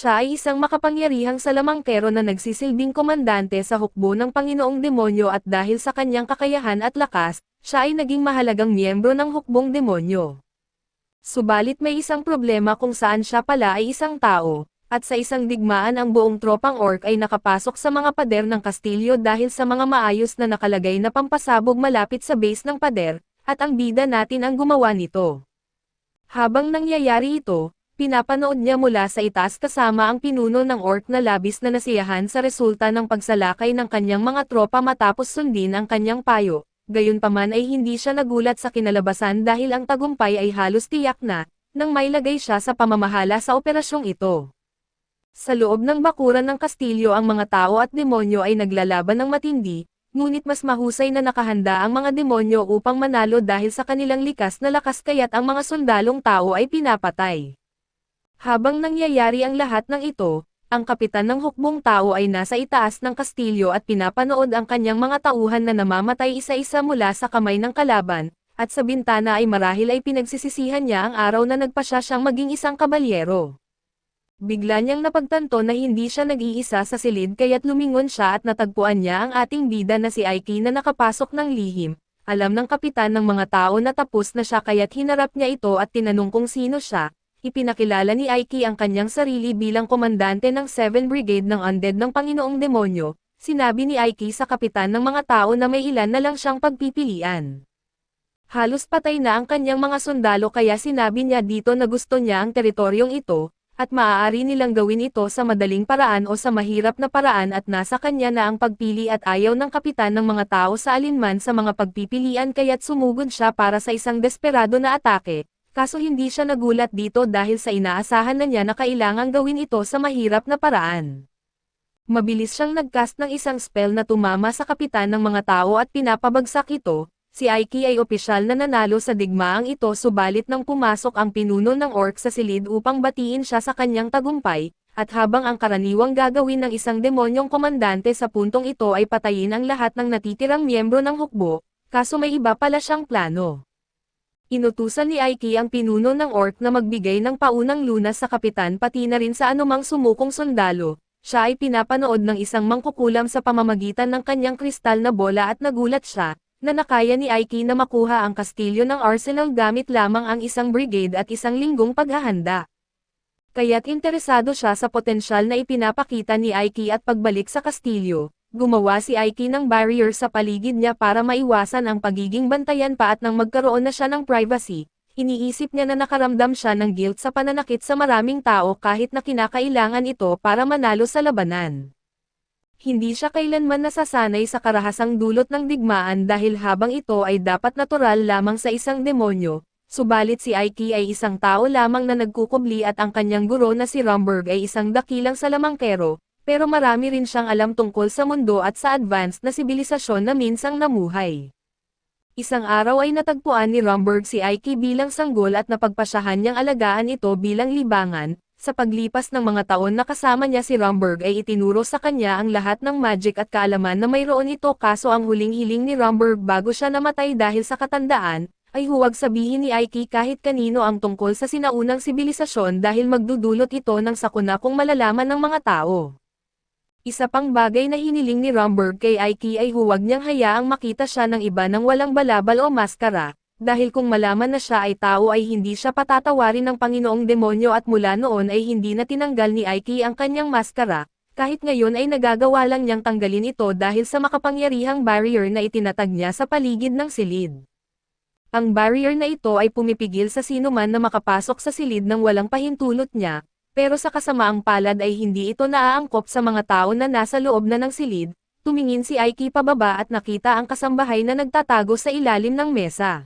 siya ay isang makapangyarihang salamangkero na nagsisilbing komandante sa hukbo ng Panginoong Demonyo at dahil sa kanyang kakayahan at lakas, siya ay naging mahalagang miyembro ng hukbong demonyo. Subalit may isang problema kung saan siya pala ay isang tao, at sa isang digmaan ang buong tropang orc ay nakapasok sa mga pader ng kastilyo dahil sa mga maayos na nakalagay na pampasabog malapit sa base ng pader, at ang bida natin ang gumawa nito. Habang nangyayari ito, pinapanood niya mula sa itaas kasama ang pinuno ng orc na labis na nasiyahan sa resulta ng pagsalakay ng kanyang mga tropa matapos sundin ang kanyang payo. Gayunpaman ay hindi siya nagulat sa kinalabasan dahil ang tagumpay ay halos tiyak na, nang mailagay siya sa pamamahala sa operasyong ito. Sa loob ng bakuran ng kastilyo ang mga tao at demonyo ay naglalaban ng matindi, ngunit mas mahusay na nakahanda ang mga demonyo upang manalo dahil sa kanilang likas na lakas kaya't ang mga sundalong tao ay pinapatay. Habang nangyayari ang lahat ng ito, ang kapitan ng hukbong tao ay nasa itaas ng kastilyo at pinapanood ang kanyang mga tauhan na namamatay isa-isa mula sa kamay ng kalaban, at sa bintana ay marahil ay pinagsisisihan niya ang araw na nagpasya siyang maging isang kabalyero. Bigla niyang napagtanto na hindi siya nag-iisa sa silid kaya't lumingon siya at natagpuan niya ang ating bida na si Aiki na nakapasok ng lihim. Alam ng kapitan ng mga tao na tapos na siya kaya't hinarap niya ito at tinanong kung sino siya. Ipinakilala ni Aiki ang kanyang sarili bilang komandante ng 7 Brigade ng Undead ng Panginoong Demonyo. Sinabi ni Aiki sa kapitan ng mga tao na may ilan na lang siyang pagpipilian. Halos patay na ang kanyang mga sundalo kaya sinabi niya dito na gusto niya ang teritoryong ito, at maaari nilang gawin ito sa madaling paraan o sa mahirap na paraan at nasa kanya na ang pagpili at ayaw ng kapitan ng mga tao sa alinman sa mga pagpipilian kaya't sumugod siya para sa isang desperado na atake. Kaso hindi siya nagulat dito dahil sa inaasahan na niya na kailangang gawin ito sa mahirap na paraan. Mabilis siyang nagcast ng isang spell na tumama sa kapitan ng mga tao at pinapabagsak ito. Si Aiki ay opisyal na nanalo sa digmaang ito subalit nang pumasok ang pinuno ng orc sa silid upang batiin siya sa kanyang tagumpay, at habang ang karaniwang gagawin ng isang demonyong komandante sa puntong ito ay patayin ang lahat ng natitirang miyembro ng hukbo, kaso may iba pala siyang plano. Inutusan ni Aiki ang pinuno ng orc na magbigay ng paunang lunas sa kapitan pati na rin sa anumang sumukong sundalo. Siya ay pinapanood ng isang mangkukulam sa pamamagitan ng kanyang kristal na bola at nagulat siya, na nakaya ni Aiki na makuha ang kastilyo ng arsenal gamit lamang ang isang brigade at isang linggong paghahanda. Kaya't interesado siya sa potensyal na ipinapakita ni Aiki at pagbalik sa kastilyo. Gumawa si Aiki ng barrier sa paligid niya para maiwasan ang pagiging bantayan pa at nang magkaroon na siya ng privacy, iniisip niya na nakaramdam siya ng guilt sa pananakit sa maraming tao kahit na kinakailangan ito para manalo sa labanan. Hindi siya kailanman nasasanay sa karahasang dulot ng digmaan dahil habang ito ay dapat natural lamang sa isang demonyo, subalit si Aiki ay isang tao lamang na nagkukubli at ang kanyang guro na si Romberg ay isang dakilang salamangkero. Pero marami rin siyang alam tungkol sa mundo at sa advanced na sibilisasyon na minsang namuhay. Isang araw ay natagpuan ni Romberg si Aiki bilang sanggol at napagpasyahan niyang alagaan ito bilang libangan. Sa paglipas ng mga taon na kasama niya si Romberg ay itinuro sa kanya ang lahat ng magic at kaalaman na mayroon ito kaso ang huling hiling ni Romberg bago siya namatay dahil sa katandaan, ay huwag sabihin ni Aiki kahit kanino ang tungkol sa sinaunang sibilisasyon dahil magdudulot ito ng sakuna kung malalaman ng mga tao. Isa pang bagay na hiniling ni Romberg kay Aiki ay huwag niyang hayaang makita siya ng iba ng walang balabal o maskara, dahil kung malaman na siya ay tao ay hindi siya patatawarin ng Panginoong Demonyo at mula noon ay hindi na tinanggal ni Aiki ang kanyang maskara, kahit ngayon ay nagagawa lang niyang tanggalin ito dahil sa makapangyarihang barrier na itinatag niya sa paligid ng silid. Ang barrier na ito ay pumipigil sa sinuman na makapasok sa silid ng walang pahintulot niya. Pero sa kasamaang palad ay hindi ito naaangkop sa mga tao na nasa loob na ng silid. Tumingin si Aiki pababa at nakita ang kasambahay na nagtatago sa ilalim ng mesa.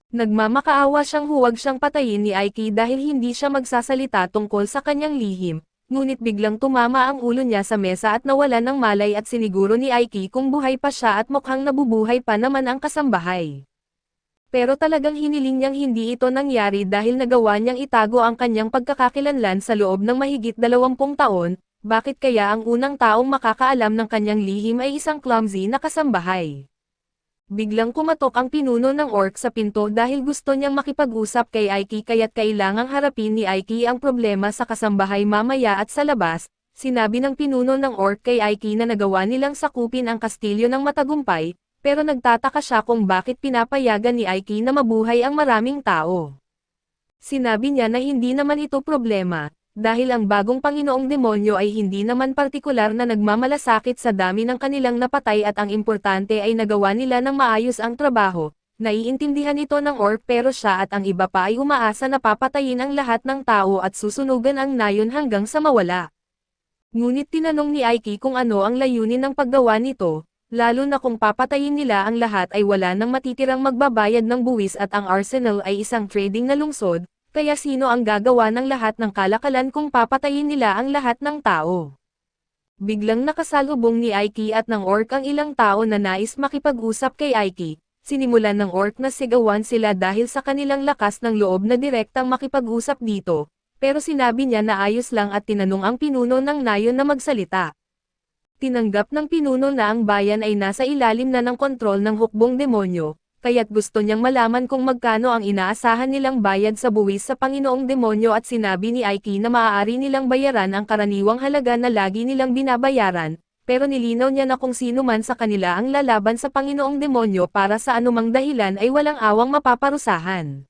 Nagmamakaawa siyang huwag siyang patayin ni Aiki dahil hindi siya magsasalita tungkol sa kanyang lihim, ngunit biglang tumama ang ulo niya sa mesa at nawalan ng malay at siniguro ni Aiki kung buhay pa siya at mukhang nabubuhay pa naman ang kasambahay. Pero talagang hiniling niyang hindi ito nangyari dahil nagawa niyang itago ang kanyang pagkakakilanlan sa loob ng mahigit 20 taon, bakit kaya ang unang taong makakaalam ng kanyang lihim ay isang clumsy na kasambahay? Biglang kumatok ang pinuno ng orc sa pinto dahil gusto niyang makipag-usap kay Aiki kaya't kailangang harapin ni Aiki ang problema sa kasambahay mamaya at sa labas. Sinabi ng pinuno ng orc kay Aiki na nagawa nilang sakupin ang kastilyo ng matagumpay, pero nagtataka siya kung bakit pinapayagan ni Aiki na mabuhay ang maraming tao. Sinabi niya na hindi naman ito problema, dahil ang bagong Panginoong Demonyo ay hindi naman partikular na nagmamalasakit sa dami ng kanilang napatay at ang importante ay nagawa nila ng maayos ang trabaho. Naiintindihan ito ng orc pero siya at ang iba pa ay umaasa na papatayin ang lahat ng tao at susunugan ang nayon hanggang sa mawala. Ngunit tinanong ni Aiki kung ano ang layunin ng paggawa nito, lalo na kung papatayin nila ang lahat ay wala nang matitirang magbabayad ng buwis at ang arsenal ay isang trading na lungsod. Kaya sino ang gagawa ng lahat ng kalakalan kung papatayin nila ang lahat ng tao? Biglang nakasalubong ni Aiki at ng orc ang ilang tao na nais makipag-usap kay Aiki. Sinimulan ng orc na sigawan sila dahil sa kanilang lakas ng loob na direktang makipag-usap dito, pero sinabi niya na ayos lang at tinanong ang pinuno ng nayon na magsalita. Tinanggap ng pinuno na ang bayan ay nasa ilalim na ng kontrol ng hukbong demonyo, kaya't gusto niyang malaman kung magkano ang inaasahan nilang bayad sa buwis sa Panginoong Demonyo at sinabi ni Aiki na maaari nilang bayaran ang karaniwang halaga na lagi nilang binabayaran, pero nilinaw niya na kung sino man sa kanila ang lalaban sa Panginoong Demonyo para sa anumang dahilan ay walang awang mapaparusahan.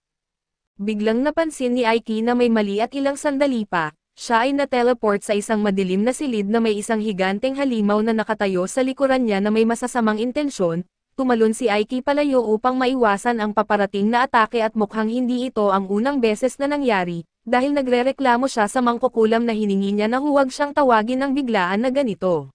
Biglang napansin ni Aiki na may mali at ilang sandali pa, siya ay na-teleport sa isang madilim na silid na may isang higanteng halimaw na nakatayo sa likuran niya na may masasamang intensyon. Tumalon si Aiki palayo upang maiwasan ang paparating na atake at mukhang hindi ito ang unang beses na nangyari, dahil nagrereklamo siya sa mangkukulam na hiningi niya na huwag siyang tawagin ng biglaan na ganito.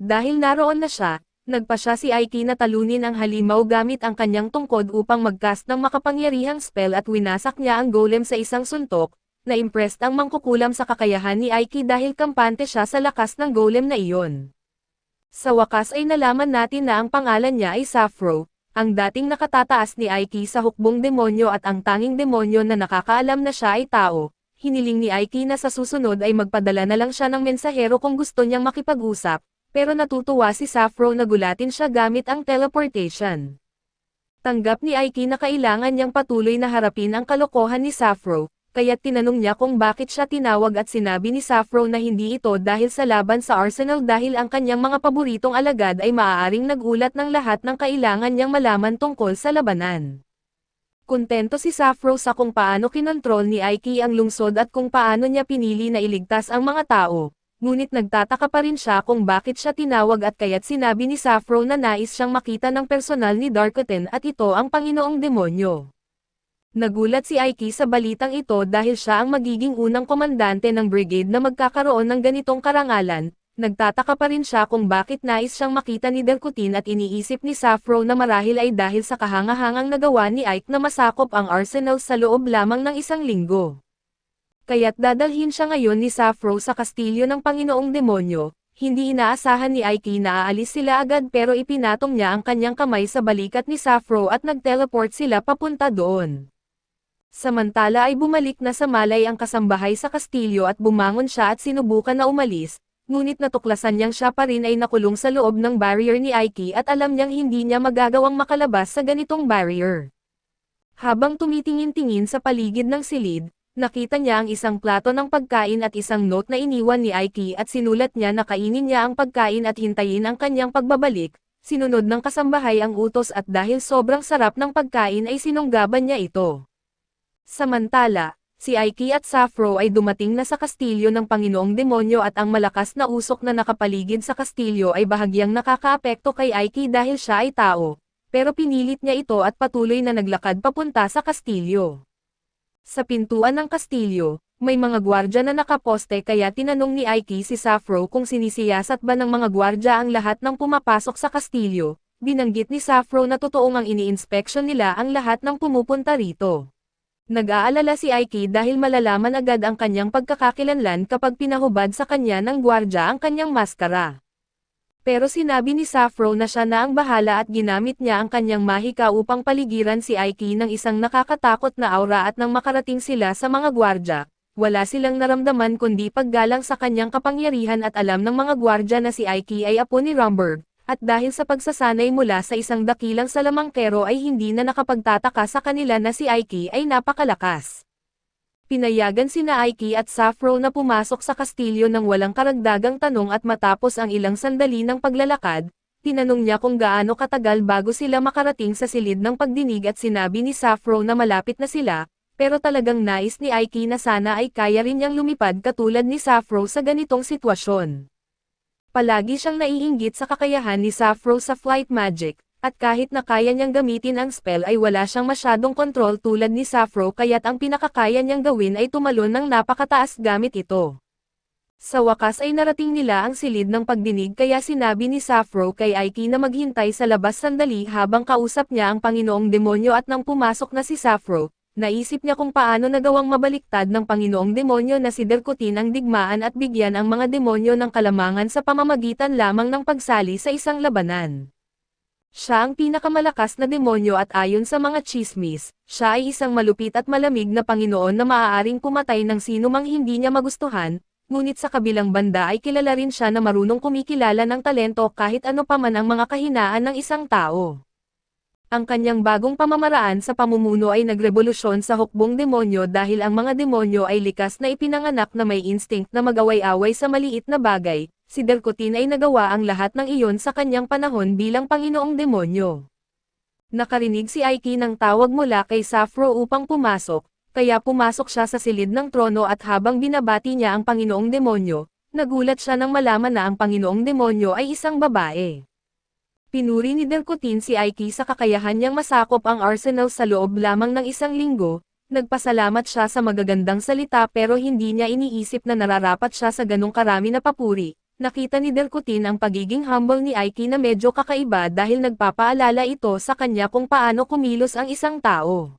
Dahil naroon na siya, nagpa siya si Aiki na talunin ang halimaw gamit ang kanyang tungkod upang mag-cast ng makapangyarihang spell at winasak niya ang golem sa isang suntok. Na-impressed ang mangkukulam sa kakayahan ni Aiki dahil kampante siya sa lakas ng golem na iyon. Sa wakas ay nalaman natin na ang pangalan niya ay Sappho, ang dating nakatataas ni Aiki sa hukbong demonyo at ang tanging demonyo na nakakaalam na siya ay tao. Hiniling ni Aiki na sa susunod ay magpadala na lang siya ng mensahero kung gusto niyang makipag-usap, pero natutuwa si Sappho na gulatin siya gamit ang teleportation. Tanggap ni Aiki na kailangan niyang patuloy na harapin ang kalokohan ni Sappho. Kaya't tinanong niya kung bakit siya tinawag at sinabi ni Sappho na hindi ito dahil sa laban sa arsenal dahil ang kanyang mga paboritong alagad ay maaaring nagulat ng lahat ng kailangan niyang malaman tungkol sa labanan. Kontento si Sappho sa kung paano kinontrol ni Aiki ang lungsod at kung paano niya pinili na iligtas ang mga tao, ngunit nagtataka pa rin siya kung bakit siya tinawag at kaya't sinabi ni Sappho na nais siyang makita ng personal ni Darkoten at ito ang Panginoong Demonyo. Nagulat si Aiki sa balitang ito dahil siya ang magiging unang komandante ng brigade na magkakaroon ng ganitong karangalan. Nagtataka pa rin siya kung bakit nais siyang makita ni Darkoten at iniisip ni Sappho na marahil ay dahil sa kahangahangang nagawa ni Aiki na masakop ang arsenal sa loob lamang ng isang linggo. Kaya't dadalhin siya ngayon ni Sappho sa kastilyo ng Panginoong Demonyo. Hindi inaasahan ni Aiki na aalis sila agad pero ipinatong niya ang kanyang kamay sa balikat ni Sappho at nag-teleport sila papunta doon. Samantala ay bumalik na sa malay ang kasambahay sa kastilyo at bumangon siya at sinubukan na umalis, ngunit natuklasan niyang siya pa rin ay nakulong sa loob ng barrier ni Aiki at alam niyang hindi niya magagawang makalabas sa ganitong barrier. Habang tumitingin-tingin sa paligid ng silid, nakita niya ang isang plato ng pagkain at isang note na iniwan ni Aiki at sinulat niya na kainin niya ang pagkain at hintayin ang kanyang pagbabalik. Sinunod ng kasambahay ang utos at dahil sobrang sarap ng pagkain ay sinunggaban niya ito. Samantala, si Aiki at Sappho ay dumating na sa kastilyo ng Panginoong Demonyo at ang malakas na usok na nakapaligid sa kastilyo ay bahagyang nakakaapekto kay Aiki dahil siya ay tao, pero pinilit niya ito at patuloy na naglakad papunta sa kastilyo. Sa pintuan ng kastilyo, may mga gwardya na nakaposte kaya tinanong ni Aiki si Sappho kung sinisiyasat ba ng mga gwardya ang lahat ng pumapasok sa kastilyo. Binanggit ni Sappho na totoong ang ini-inspeksyon nila ang lahat ng pumupunta rito. Nag-aalala si Aiki dahil malalaman agad ang kanyang pagkakakilanlan kapag pinahubad sa kanya ng gwardya ang kanyang maskara. Pero sinabi ni Sappho na siya na ang bahala at ginamit niya ang kanyang mahika upang paligiran si Aiki ng isang nakakatakot na aura at nang makarating sila sa mga gwardya, wala silang naramdaman kundi paggalang sa kanyang kapangyarihan at alam ng mga gwardya na si Aiki ay apo ni Rumberg, at dahil sa pagsasanay mula sa isang dakilang salamangkero ay hindi na nakapagtataka sa kanila na si Aiki ay napakalakas. Pinayagan sina Aiki at Sappho na pumasok sa kastilyo ng walang karagdagang tanong at matapos ang ilang sandali ng paglalakad, tinanong niya kung gaano katagal bago sila makarating sa silid ng pagdinig at sinabi ni Sappho na malapit na sila, pero talagang nais ni Aiki na sana ay kaya rin niyang lumipad katulad ni Sappho sa ganitong sitwasyon. Palagi siyang naiinggit sa kakayahan ni Sappho sa flight magic, at kahit na kaya niyang gamitin ang spell ay wala siyang masyadong kontrol tulad ni Sappho kaya't ang pinakakaya niyang gawin ay tumalon ng napakataas gamit ito. Sa wakas ay narating nila ang silid ng pagdinig kaya sinabi ni Sappho kay Aiki na maghintay sa labas sandali habang kausap niya ang Panginoong Demonyo at nang pumasok na si Sappho, naisip niya kung paano nagawang mabaliktad ng Panginoong Demonyo na si Derkutin ang digmaan at bigyan ang mga demonyo ng kalamangan sa pamamagitan lamang ng pagsali sa isang labanan. Siya ang pinakamalakas na demonyo at ayon sa mga tsismis, siya ay isang malupit at malamig na Panginoon na maaaring pumatay ng sino mang hindi niya magustuhan, ngunit sa kabilang banda ay kilala rin siya na marunong kumikilala ng talento kahit ano pa man ang mga kahinaan ng isang tao. Ang kanyang bagong pamamaraan sa pamumuno ay nagrevolusyon sa hukbong demonyo dahil ang mga demonyo ay likas na ipinanganak na may instinct na mag-away-away sa maliit na bagay. Si Derkutin ay nagawa ang lahat ng iyon sa kanyang panahon bilang Panginoong Demonyo. Nakarinig si Aiki ng tawag mula kay Sappho upang pumasok, kaya pumasok siya sa silid ng trono at habang binabati niya ang Panginoong Demonyo, nagulat siya nang malaman na ang Panginoong Demonyo ay isang babae. Pinuri ni Derkutin si Aiki sa kakayahan niyang masakop ang arsenal sa loob lamang ng isang linggo, nagpasalamat siya sa magagandang salita pero hindi niya iniisip na nararapat siya sa ganong karami na papuri. Nakita ni Derkutin ang pagiging humble ni Aiki na medyo kakaiba dahil nagpapaalala ito sa kanya kung paano kumilos ang isang tao.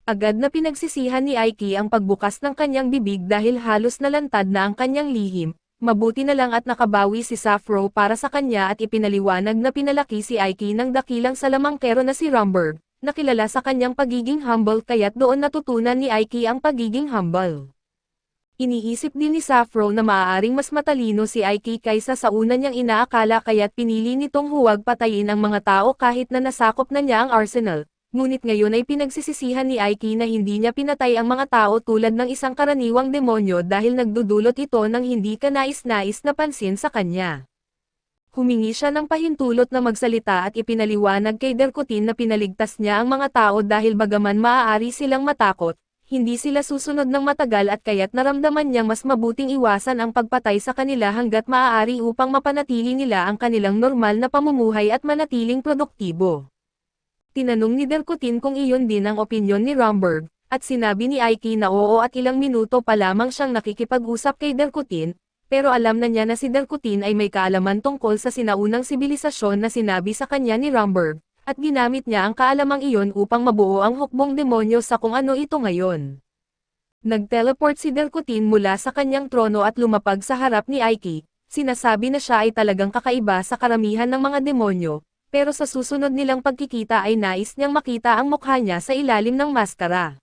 Agad na pinagsisihan ni Aiki ang pagbukas ng kanyang bibig dahil halos nalantad na ang kanyang lihim. Mabuti na lang at nakabawi si Sappho para sa kanya at ipinaliwanag na pinalaki si Aiki ng dakilang salamangkero na si Rumberg, nakilala sa kanyang pagiging humble kaya't doon natutunan ni Aiki ang pagiging humble. Iniisip din ni Sappho na maaaring mas matalino si Aiki kaysa sa una niyang inaakala kaya't pinili nitong huwag patayin ang mga tao kahit na nasakop na niya ang arsenal. Ngunit ngayon ay pinagsisisihan ni Aiki na hindi niya pinatay ang mga tao tulad ng isang karaniwang demonyo dahil nagdudulot ito ng hindi kanais-nais na pansin sa kanya. Humingi siya ng pahintulot na magsalita at ipinaliwanag kay Derkutin na pinaligtas niya ang mga tao dahil bagaman maaari silang matakot, hindi sila susunod ng matagal at kaya't naramdaman niyang mas mabuting iwasan ang pagpatay sa kanila hanggat maaari upang mapanatili nila ang kanilang normal na pamumuhay at manatiling produktibo. Tinanong ni Derkutin kung iyon din ang opinyon ni Rumberg, at sinabi ni Aiki na oo at ilang minuto pa lamang siyang nakikipag-usap kay Derkutin, pero alam na niya na si Derkutin ay may kaalaman tungkol sa sinaunang sibilisasyon na sinabi sa kanya ni Rumberg, at ginamit niya ang kaalamang iyon upang mabuo ang hukbong demonyo sa kung ano ito ngayon. Nag-teleport si Derkutin mula sa kanyang trono at lumapag sa harap ni Aiki, sinasabi na siya ay talagang kakaiba sa karamihan ng mga demonyo, pero sa susunod nilang pagkikita ay nais niyang makita ang mukha niya sa ilalim ng maskara.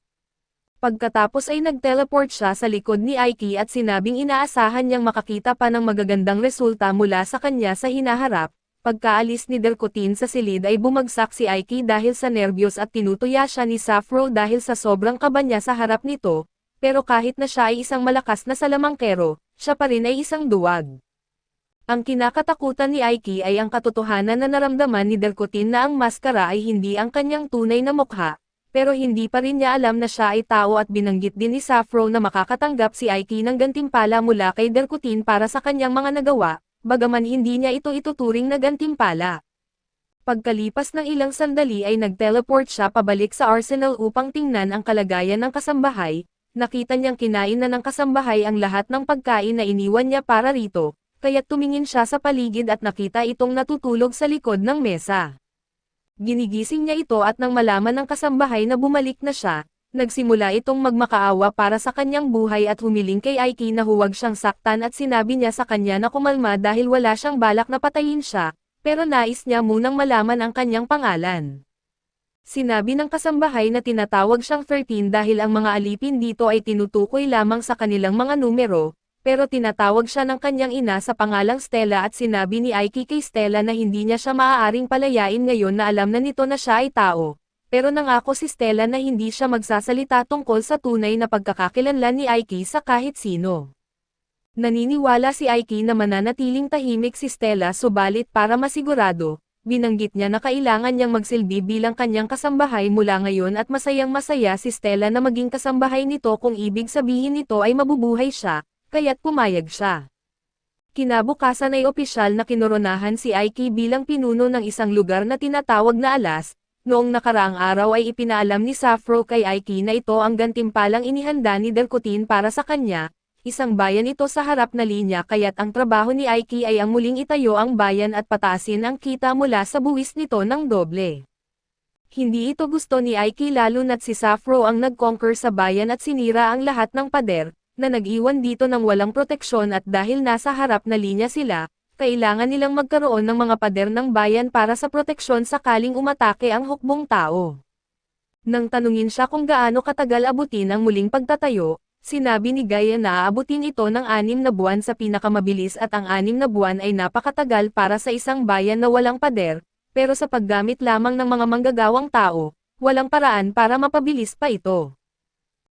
Pagkatapos ay nag-teleport siya sa likod ni Aiki at sinabing inaasahan niyang makakita pa ng magagandang resulta mula sa kanya sa hinaharap. Pagkaalis ni Derkutin sa silid ay bumagsak si Aiki dahil sa nerbiyos at tinutuya siya ni Sappho dahil sa sobrang kaba niya sa harap nito, pero kahit na siya ay isang malakas na salamangkero, siya pa rin ay isang duwag. Ang kinakatakutan ni Aiki ay ang katotohanan na naramdaman ni Derkutin na ang maskara ay hindi ang kanyang tunay na mukha, pero hindi pa rin niya alam na siya ay tao at binanggit din ni Sappho na makakatanggap si Aiki ng gantimpala mula kay Derkutin para sa kanyang mga nagawa, bagaman hindi niya ito ituturing na gantimpala. Pagkalipas ng ilang sandali ay nag-teleport siya pabalik sa arsenal upang tingnan ang kalagayan ng kasambahay, nakita niyang kinain na ng kasambahay ang lahat ng pagkain na iniwan niya para rito. Kaya't tumingin siya sa paligid at nakita itong natutulog sa likod ng mesa. Ginigising niya ito at nang malaman ng kasambahay na bumalik na siya, nagsimula itong magmakaawa para sa kanyang buhay at humiling kay Aiki na huwag siyang saktan at sinabi niya sa kanya na kumalma dahil wala siyang balak na patayin siya, pero nais niya munang malaman ang kanyang pangalan. Sinabi ng kasambahay na tinatawag siyang 13 dahil ang mga alipin dito ay tinutukoy lamang sa kanilang mga numero, pero tinatawag siya ng kanyang ina sa pangalang Stella at sinabi ni Aiki kay Stella na hindi niya siya maaaring palayain ngayon na alam na nito na siya ay tao. Pero nangako si Stella na hindi siya magsasalita tungkol sa tunay na pagkakakilanlan ni Aiki sa kahit sino. Naniniwala si Aiki na mananatiling tahimik si Stella subalit para masigurado, binanggit niya na kailangan niyang magsilbi bilang kanyang kasambahay mula ngayon at masayang-masaya si Stella na maging kasambahay nito kung ibig sabihin nito ay mabubuhay siya, kaya't pumayag siya. Kinabukasan ay opisyal na kinoronahan si Aiki bilang pinuno ng isang lugar na tinatawag na Alas. Noong nakaraang araw ay ipinaalam ni Safro kay Aiki na ito ang gantimpalang inihanda ni Delcotin para sa kanya, isang bayan ito sa harap na linya kaya't ang trabaho ni Aiki ay ang muling itayo ang bayan at pataasin ang kita mula sa buwis nito ng doble. Hindi ito gusto ni Aiki lalo na't si Safro ang nag-conquer sa bayan at sinira ang lahat ng pader, na nag-iwan dito ng walang proteksyon at dahil nasa harap na linya sila, kailangan nilang magkaroon ng mga pader ng bayan para sa proteksyon sakaling umatake ang hukbong tao. Nang tanungin siya kung gaano katagal abutin ang muling pagtatayo, sinabi ni Gaia na aabutin ito ng 6 na buwan sa pinakamabilis at ang 6 na buwan ay napakatagal para sa isang bayan na walang pader, pero sa paggamit lamang ng mga manggagawang tao, walang paraan para mapabilis pa ito.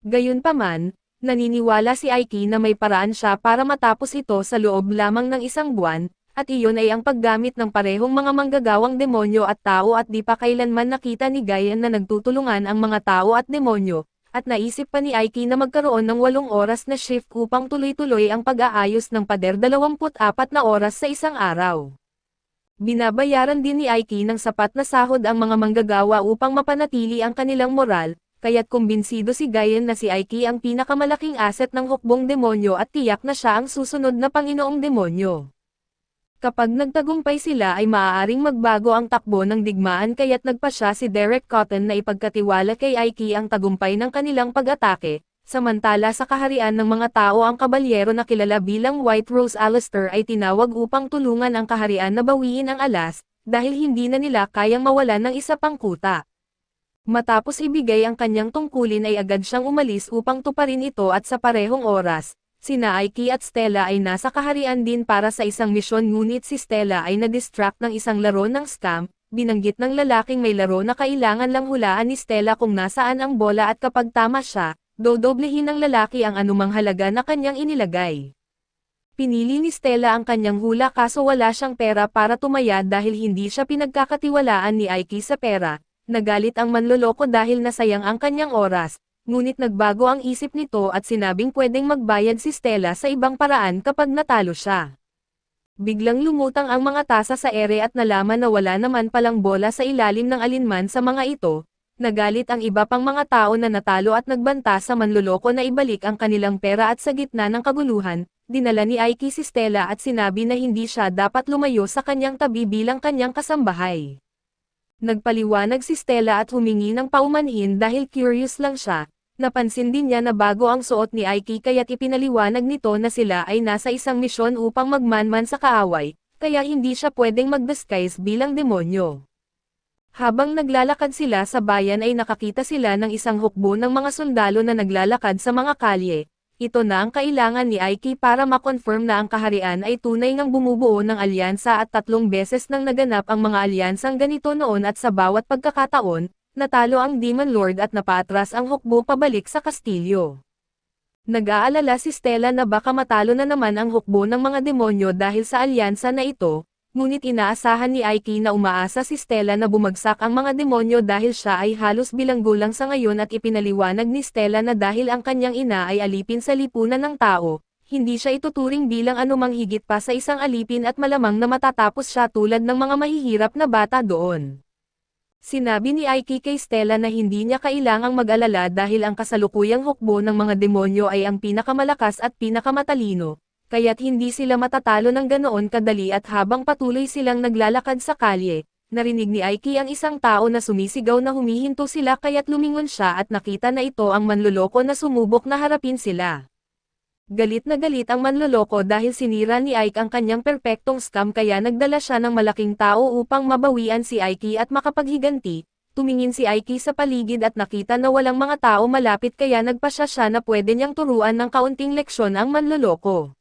Gayunpaman, naniniwala si Aiki na may paraan siya para matapos ito sa loob lamang ng 1 buwan, at iyon ay ang paggamit ng parehong mga manggagawang demonyo at tao at di pa kailanman nakita ni Gaia na nagtutulungan ang mga tao at demonyo, at naisip pa ni Aiki na magkaroon ng 8 oras na shift upang tuloy-tuloy ang pag-aayos ng pader 24 na oras sa isang araw. Binabayaran din ni Aiki ng sapat na sahod ang mga manggagawa upang mapanatili ang kanilang moral, kaya't kumbinsido si Gaien na si Aiki ang pinakamalaking asset ng hukbong demonyo at tiyak na siya ang susunod na Panginoong Demonyo. Kapag nagtagumpay sila ay maaaring magbago ang takbo ng digmaan kaya't nagpasya si Derek Cotton na ipagkatiwala kay Aiki ang tagumpay ng kanilang pag-atake, samantala sa kaharian ng mga tao ang kabalyero na kilala bilang White Rose Alistair ay tinawag upang tulungan ang kaharian na bawiin ang Alas, dahil hindi na nila kayang mawalan ng isa pang kuta. Matapos ibigay ang kanyang tungkulin ay agad siyang umalis upang tuparin ito at sa parehong oras, sina Aiki at Stella ay nasa kaharian din para sa isang misyon ngunit si Stella ay na-distract ng isang laro ng scam, binanggit ng lalaking may laro na kailangan lang hulaan ni Stella kung nasaan ang bola at kapag tama siya, dodoblehin ng lalaki ang anumang halaga na kanyang inilagay. Pinili ni Stella ang kanyang hula kaso wala siyang pera para tumaya dahil hindi siya pinagkakatiwalaan ni Aiki sa pera. Nagalit ang manloloko dahil nasayang ang kanyang oras, ngunit nagbago ang isip nito at sinabing pwedeng magbayad si Stella sa ibang paraan kapag natalo siya. Biglang lumutang ang mga tasa sa ere at nalaman na wala naman palang bola sa ilalim ng alinman sa mga ito. Nagalit ang iba pang mga tao na natalo at nagbanta sa manloloko na ibalik ang kanilang pera at sa gitna ng kaguluhan, dinala ni Aiki si Stella at sinabi na hindi siya dapat lumayo sa kanyang tabi bilang kanyang kasambahay. Nagpaliwanag si Stella at humingi ng paumanhin dahil curious lang siya. Napansin din niya na bago ang suot ni Aiki kaya't ipinaliwanag nito na sila ay nasa isang misyon upang magmanman sa kaaway, kaya hindi siya pwedeng mag-disguise bilang demonyo. Habang naglalakad sila sa bayan ay nakakita sila ng isang hukbo ng mga sundalo na naglalakad sa mga kalye. Ito na ang kailangan ni Aiki para makonfirm na ang kaharian ay tunay ngang bumubuo ng alyansa at 3 beses nang naganap ang mga alyansang ganito noon at sa bawat pagkakataon, natalo ang Demon Lord at napaatras ang hukbo pabalik sa kastilyo. Nag-aalala si Stella na baka matalo na naman ang hukbo ng mga demonyo dahil sa alyansa na ito, ngunit inaasahan ni Aiki na umaasa si Stella na bumagsak ang mga demonyo dahil siya ay halos bilanggulang sa ngayon at ipinaliwanag ni Stella na dahil ang kanyang ina ay alipin sa lipunan ng tao, hindi siya ituturing bilang anumang higit pa sa isang alipin at malamang na matatapos siya tulad ng mga mahihirap na bata doon. Sinabi ni Aiki kay Stella na hindi niya kailangang mag-alala dahil ang kasalukuyang hukbo ng mga demonyo ay ang pinakamalakas at pinakamatalino. Kaya't hindi sila matatalo ng ganoon kadali at habang patuloy silang naglalakad sa kalye, narinig ni Aiki ang isang tao na sumisigaw na humihinto sila kaya't lumingon siya at nakita na ito ang manloloko na sumubok na harapin sila. Galit na galit ang manloloko dahil sinira ni Aiki ang kanyang perpektong scam kaya nagdala siya ng malaking tao upang mabawian si Aiki at makapaghiganti. Tumingin si Aiki sa paligid at nakita na walang mga tao malapit kaya nagpasya siya na pwede niyang turuan ng kaunting leksyon ang manloloko.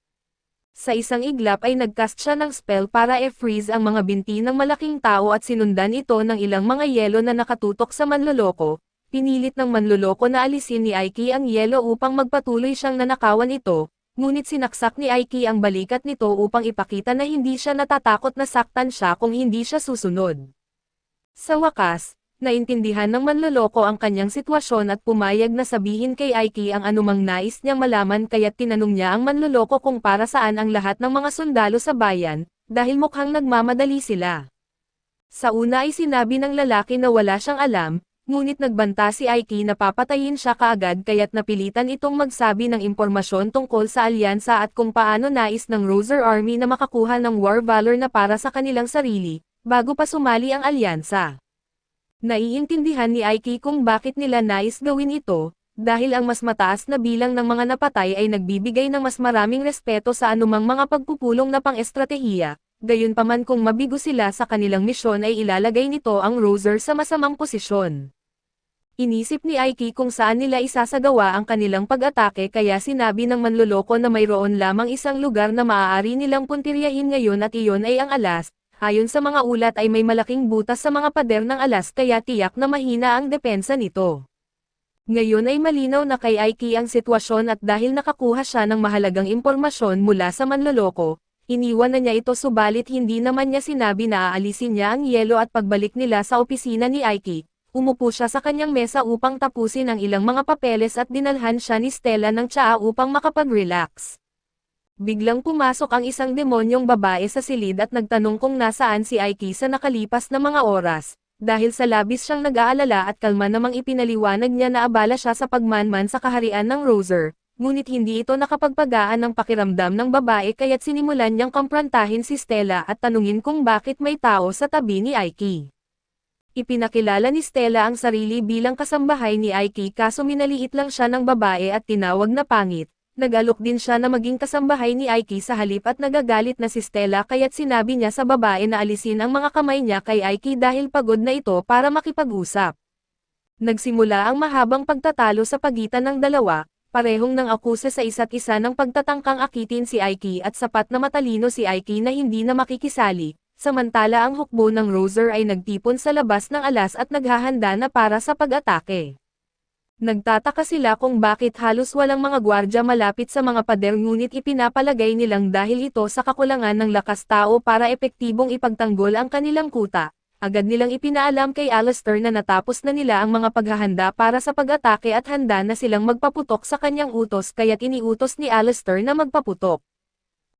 Sa isang iglap ay nagcast siya ng spell para i-freeze ang mga binti ng malaking tao at sinundan ito ng ilang mga yelo na nakatutok sa manloloko. Pinilit ng manloloko na alisin ni Aiki ang yelo upang magpatuloy siyang nanakawan ito, ngunit sinaksak ni Aiki ang balikat nito upang ipakita na hindi siya natatakot na saktan siya kung hindi siya susunod. Sa wakas, naintindihan ng manloloko ang kanyang sitwasyon at pumayag na sabihin kay Aiki ang anumang nais niyang malaman kaya't tinanong niya ang manloloko kung para saan ang lahat ng mga sundalo sa bayan, dahil mukhang nagmamadali sila. Sa una ay sinabi ng lalaki na wala siyang alam, ngunit nagbanta si Aiki na papatayin siya kaagad kaya't napilitan itong magsabi ng impormasyon tungkol sa alyansa at kung paano nais ng Roser Army na makakuha ng war valor na para sa kanilang sarili, bago pa sumali ang alyansa. Naiintindihan ni Aiki kung bakit nila nais gawin ito, dahil ang mas mataas na bilang ng mga napatay ay nagbibigay ng mas maraming respeto sa anumang mga pagpupulong na pang-estratehiya, gayunpaman kung mabigo sila sa kanilang misyon ay ilalagay nito ang Roser sa masamang posisyon. Inisip ni Aiki kung saan nila isasagawa ang kanilang pag-atake kaya sinabi ng manloloko na mayroon lamang isang lugar na maaari nilang puntiryahin ngayon at iyon ay ang alas. Ayon sa mga ulat ay may malaking butas sa mga pader ng alas kaya tiyak na mahina ang depensa nito. Ngayon ay malinaw na kay Aiki ang sitwasyon at dahil nakakuha siya ng mahalagang impormasyon mula sa manloloko, iniwan na niya ito subalit hindi naman niya sinabi na aalisin niya ang yelo at pagbalik nila sa opisina ni Aiki, umupo siya sa kanyang mesa upang tapusin ang ilang mga papeles at dinalhan siya ni Stella ng tsaa upang makapag-relax. Biglang pumasok ang isang demonyong babae sa silid at nagtanong kung nasaan si Aiki sa nakalipas na mga oras, dahil sa labis siyang nag-aalala at kalma namang ipinaliwanag niya na abala siya sa pagmanman sa kaharian ng Roser, ngunit hindi ito nakapagpagaan ng pakiramdam ng babae kaya't sinimulan niyang komprontahin si Stella at tanungin kung bakit may tao sa tabi ni Aiki. Ipinakilala ni Stella ang sarili bilang kasambahay ni Aiki kaso minaliit lang siya ng babae at tinawag na pangit. Nag-alok din siya na maging kasambahay ni Aiki sa halip at nagagalit na si Stella kaya't sinabi niya sa babae na alisin ang mga kamay niya kay Aiki dahil pagod na ito para makipag-usap. Nagsimula ang mahabang pagtatalo sa pagitan ng dalawa, parehong nang akusa sa isa't isa ng pagtatangkang akitin si Aiki at sapat na matalino si Aiki na hindi na makikisali, samantala ang hukbo ng Roser ay nagtipon sa labas ng alas at naghahanda na para sa pag-atake. Nagtataka sila kung bakit halos walang mga gwardya malapit sa mga pader ngunit ipinapalagay nilang dahil ito sa kakulangan ng lakas tao para epektibong ipagtanggol ang kanilang kuta. Agad nilang ipinaalam kay Alistair na natapos na nila ang mga paghahanda para sa pag-atake at handa na silang magpaputok sa kanyang utos kaya't iniutos ni Alistair na magpaputok.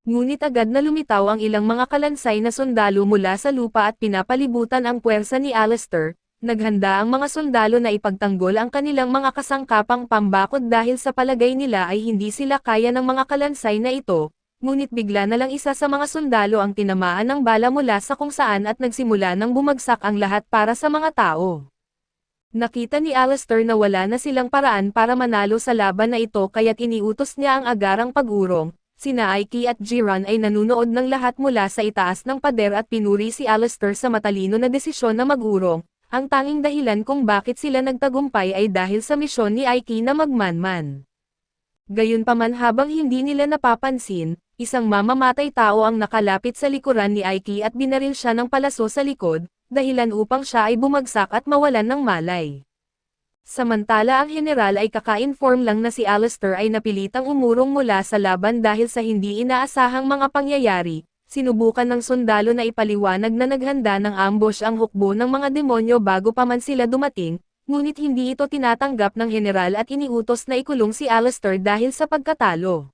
Ngunit agad na lumitaw ang ilang mga kalansay na sundalo mula sa lupa at pinapalibutan ang puwersa ni Alistair. Naghanda ang mga sundalo na ipagtanggol ang kanilang mga kasangkapang pambakod dahil sa palagay nila ay hindi sila kaya ng mga kalansay na ito, ngunit bigla na lang isa sa mga sundalo ang tinamaan ng bala mula sa kung saan at nagsimula nang bumagsak ang lahat para sa mga tao. Nakita ni Alistair na wala na silang paraan para manalo sa laban na ito kaya't iniutos niya ang agarang pag-urong. Sina Aiki at Jiran ay nanunood ng lahat mula sa itaas ng pader at pinuri si Alistair sa matalino na desisyon na mag-urong. Ang tanging dahilan kung bakit sila nagtagumpay ay dahil sa misyon ni Aiki na magmanman. Gayunpaman habang hindi nila napapansin, isang mamamatay tao ang nakalapit sa likuran ni Aiki at binaril siya ng palaso sa likod, dahilan upang siya ay bumagsak at mawalan ng malay. Samantala ang general ay kaka-inform lang na si Alistair ay napilitang umurong mula sa laban dahil sa hindi inaasahang mga pangyayari. Sinubukan ng sundalo na ipaliwanag na naghanda ng ambush ang hukbo ng mga demonyo bago pa man sila dumating, ngunit hindi ito tinatanggap ng general at iniutos na ikulong si Alistair dahil sa pagkatalo.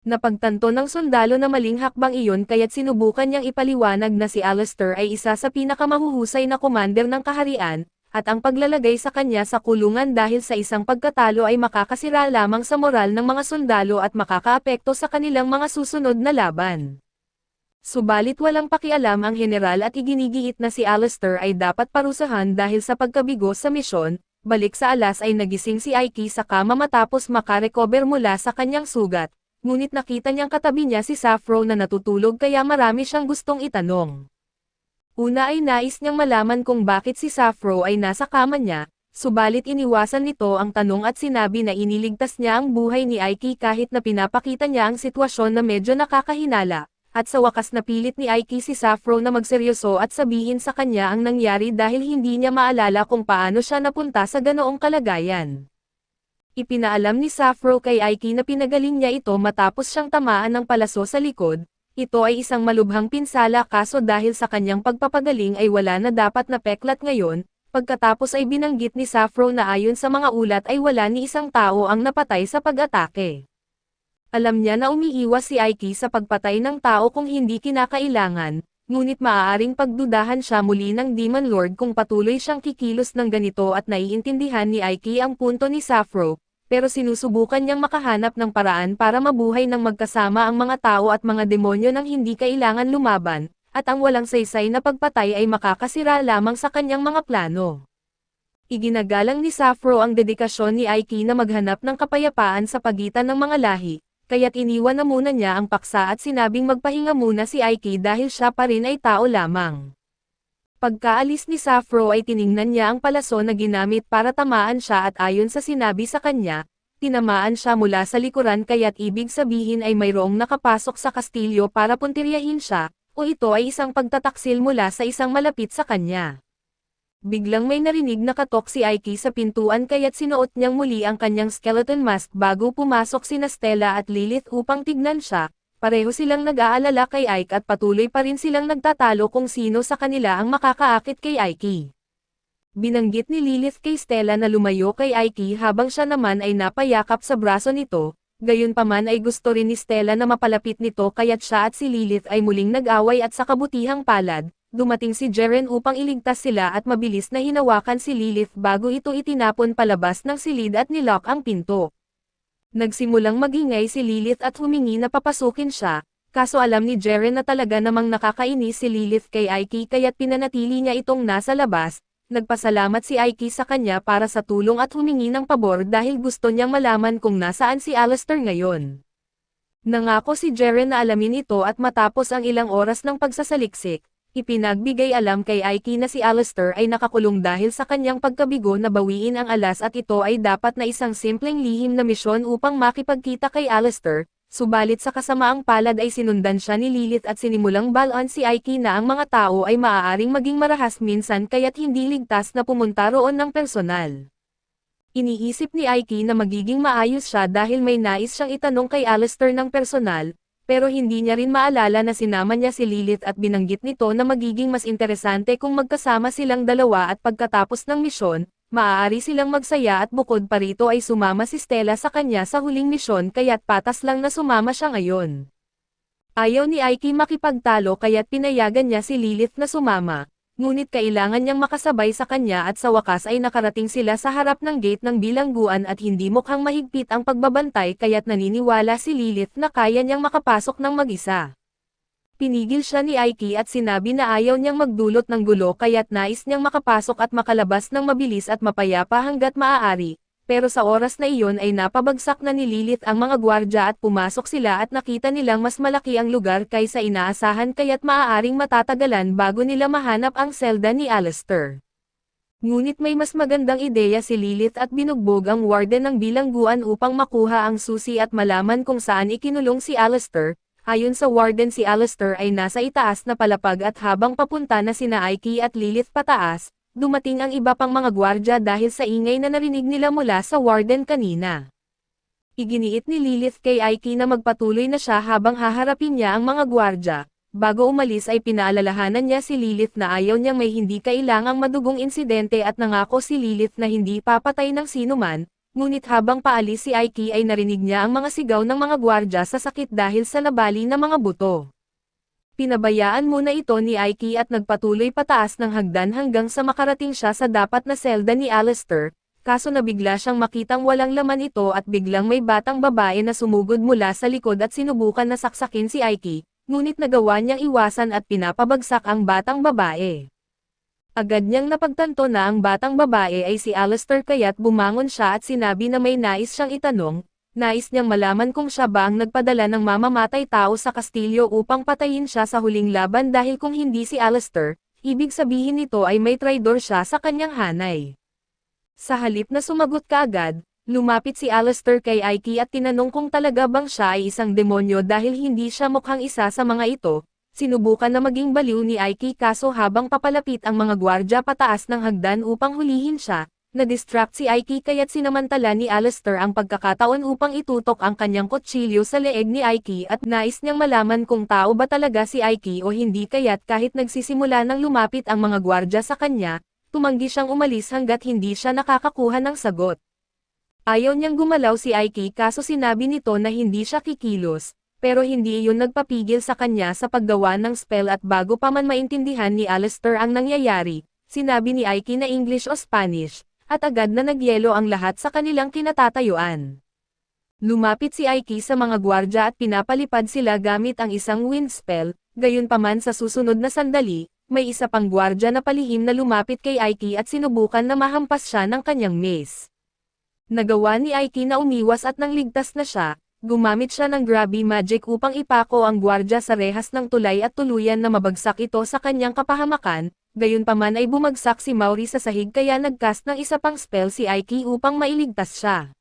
Napagtanto ng sundalo na maling hakbang iyon kaya't sinubukan niyang ipaliwanag na si Alistair ay isa sa pinakamahuhusay na commander ng kaharian, at ang paglalagay sa kanya sa kulungan dahil sa isang pagkatalo ay makakasira lamang sa moral ng mga sundalo at makakaapekto sa kanilang mga susunod na laban. Subalit walang pakialam ang general at iginigiit na si Alistair ay dapat parusahan dahil sa pagkabigo sa misyon. Balik sa alas ay nagising si Aiki sa kama matapos makarecover mula sa kanyang sugat, ngunit nakita niyang katabi niya si Sappho na natutulog kaya marami siyang gustong itanong. Una ay nais niyang malaman kung bakit si Sappho ay nasa kama niya, subalit iniwasan nito ang tanong at sinabi na iniligtas niya ang buhay ni Aiki kahit na pinapakita niya ang sitwasyon na medyo nakakahinala, at sa wakas napilit ni Aiki si Sappho na magseryoso at sabihin sa kanya ang nangyari dahil hindi niya maalala kung paano siya napunta sa ganoong kalagayan. Ipinaalam ni Sappho kay Aiki na pinagaling niya ito matapos siyang tamaan ng palaso sa likod. Ito ay isang malubhang pinsala kaso dahil sa kanyang pagpapagaling ay wala na dapat na peklat ngayon. Pagkatapos ay binanggit ni Sappho na ayon sa mga ulat ay wala ni isang tao ang napatay sa pag-atake. Alam niya na umiiwas si Aiki sa pagpatay ng tao kung hindi kinakailangan, ngunit maaaring pagdudahan siya muli ng Demon Lord kung patuloy siyang kikilos ng ganito at naiintindihan ni Aiki ang punto ni Sappho, pero sinusubukan niyang makahanap ng paraan para mabuhay ng magkasama ang mga tao at mga demonyo nang hindi kailangan lumaban. At ang walang saysay na pagpatay ay makakasira lamang sa kanyang mga plano. Iginagalang ni Sappho ang dedikasyon ni Aiki na maghanap ng kapayapaan sa pagitan ng mga lahi, kaya't iniwan na muna niya ang paksa at sinabing magpahinga muna si Aiki dahil siya pa rin ay tao lamang. Pagkaalis ni Sappho ay tiningnan niya ang palaso na ginamit para tamaan siya at ayon sa sinabi sa kanya, tinamaan siya mula sa likuran kaya't ibig sabihin ay mayroong nakapasok sa kastilyo para puntiryahin siya, o ito ay isang pagtataksil mula sa isang malapit sa kanya. Biglang may narinig na katok si Aiki sa pintuan kaya't sinuot niyang muli ang kanyang skeleton mask bago pumasok sina Stella at Lilith upang tignan siya. Pareho silang nag-aalala kay Aiki at patuloy pa rin silang nagtatalo kung sino sa kanila ang makakaakit kay Aiki. Binanggit ni Lilith kay Stella na lumayo kay Aiki habang siya naman ay napayakap sa braso nito. Gayunpaman ay gusto rin ni Stella na mapalapit nito kaya't siya at si Lilith ay muling nag-away at sa kabutihang palad, dumating si Jeren upang iligtas sila at mabilis na hinawakan si Lilith bago ito itinapon palabas ng silid at nilock ang pinto. Nagsimulang magingay si Lilith at humingi na papasukin siya, kaso alam ni Jeren na talaga namang nakakainis si Lilith kay Aiki kaya't pinanatili niya itong nasa labas. Nagpasalamat si Aiki sa kanya para sa tulong at humingi ng pabor dahil gusto niyang malaman kung nasaan si Alastor ngayon. Nangako si Jeren na alamin ito at matapos ang ilang oras ng pagsasaliksik, ipinagbigay alam kay Aiki na si Alastor ay nakakulong dahil sa kanyang pagkabigo na bawiin ang alas at ito ay dapat na isang simpleng lihim na misyon upang makipagkita kay Alastor. Subalit sa kasamaang palad ay sinundan siya ni Lilith at sinimulang balon si Aiki na ang mga tao ay maaaring maging marahas minsan kaya't hindi ligtas na pumunta roon ng personal. Iniisip ni Aiki na magiging maayos siya dahil may nais siyang itanong kay Alastor ng personal, pero hindi niya rin maalala na sinama niya si Lilith at binanggit nito na magiging mas interesante kung magkasama silang dalawa at pagkatapos ng misyon, maaari silang magsaya at bukod pa rito ay sumama si Stella sa kanya sa huling misyon kaya't patas lang na sumama siya ngayon. Ayaw ni Aiki makipagtalo kaya't pinayagan niya si Lilith na sumama, ngunit kailangan niyang makasabay sa kanya at sa wakas ay nakarating sila sa harap ng gate ng bilangguan at hindi mukhang mahigpit ang pagbabantay kaya't naniniwala si Lilith na kaya niyang makapasok ng mag-isa. Pinigil siya ni Aiki at sinabi na ayaw niyang magdulot ng gulo kaya't nais niyang makapasok at makalabas ng mabilis at mapayapa hanggat maaari, pero sa oras na iyon ay napabagsak na ni Lilith ang mga gwardya at pumasok sila at nakita nilang mas malaki ang lugar kaysa inaasahan kaya't maaaring matatagalan bago nila mahanap ang selda ni Alastor. Ngunit may mas magandang ideya si Lilith at binugbog ang warden ng bilangguan upang makuha ang susi at malaman kung saan ikinulong si Alastor. Ayon sa warden si Alastor ay nasa itaas na palapag at habang papunta na sina Aiki at Lilith pataas, dumating ang iba pang mga gwardya dahil sa ingay na narinig nila mula sa warden kanina. Iginiit ni Lilith kay Aiki na magpatuloy na siya habang haharapin niya ang mga gwardya. Bago umalis ay pinaalalahanan niya si Lilith na ayaw niyang may hindi kailangang madugong insidente at nangako si Lilith na hindi papatay ng sinuman. Ngunit habang paalis si Aiki ay narinig niya ang mga sigaw ng mga gwardya sa sakit dahil sa nabali na mga buto. Pinabayaan muna ito ni Aiki at nagpatuloy pataas ng hagdan hanggang sa makarating siya sa dapat na selda ni Alastor, kaso nabigla siyang makitang walang laman ito at biglang may batang babae na sumugod mula sa likod at sinubukan na saksakin si Aiki, ngunit nagawa niyang iwasan at pinapabagsak ang batang babae. Agad niyang napagtanto na ang batang babae ay si Alastor kaya't bumangon siya at sinabi na may nais siyang itanong, nais niyang malaman kung siya ba ang nagpadala ng mamamatay tao sa kastilyo upang patayin siya sa huling laban dahil kung hindi si Alastor, ibig sabihin nito ay may traidor siya sa kanyang hanay. Sa halip na sumagot kaagad, lumapit si Alastor kay Aiki at tinanong kung talaga bang siya ay isang demonyo dahil hindi siya mukhang isa sa mga ito. Sinubukan na maging baliw ni Aiki kaso habang papalapit ang mga gwardya pataas ng hagdan upang hulihin siya, na-distract si Aiki kaya't sinamantala ni Alastor ang pagkakataon upang itutok ang kanyang kutsilyo sa leeg ni Aiki at nais niyang malaman kung tao ba talaga si Aiki o hindi kaya't kahit nagsisimula nang lumapit ang mga gwardya sa kanya, tumanggi siyang umalis hanggat hindi siya nakakakuha ng sagot. Ayaw niyang gumalaw si Aiki kaso sinabi nito na hindi siya kikilos, pero hindi iyon nagpapigil sa kanya sa paggawa ng spell at bago pa man maintindihan ni Alastor ang nangyayari, sinabi ni Aiki na English o Spanish, at agad na nagyelo ang lahat sa kanilang kinatatayuan. Lumapit si Aiki sa mga gwardya at pinapalipad sila gamit ang isang wind spell, gayunpaman sa susunod na sandali, may isa pang gwardya na palihim na lumapit kay Aiki at sinubukan na mahampas siya ng kanyang mace. Nagawa ni Aiki na umiwas at nang ligtas na siya, gumamit siya ng Grabby Magic upang ipako ang gwardya sa rehas ng tulay at tuluyan na mabagsak ito sa kanyang kapahamakan, gayunpaman ay bumagsak si Mauri sa sahig kaya nagcast ng isa pang spell si Aiki upang mailigtas siya.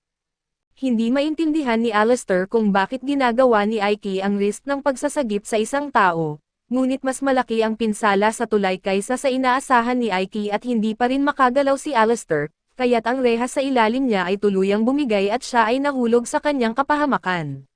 Hindi maintindihan ni Alastor kung bakit ginagawa ni Aiki ang risk ng pagsasagip sa isang tao. Ngunit mas malaki ang pinsala sa tulay kaysa sa inaasahan ni Aiki at hindi pa rin makagalaw si Alastor, kaya't ang rehas sa ilalim niya ay tuluyang bumigay at siya ay nahulog sa kanyang kapahamakan.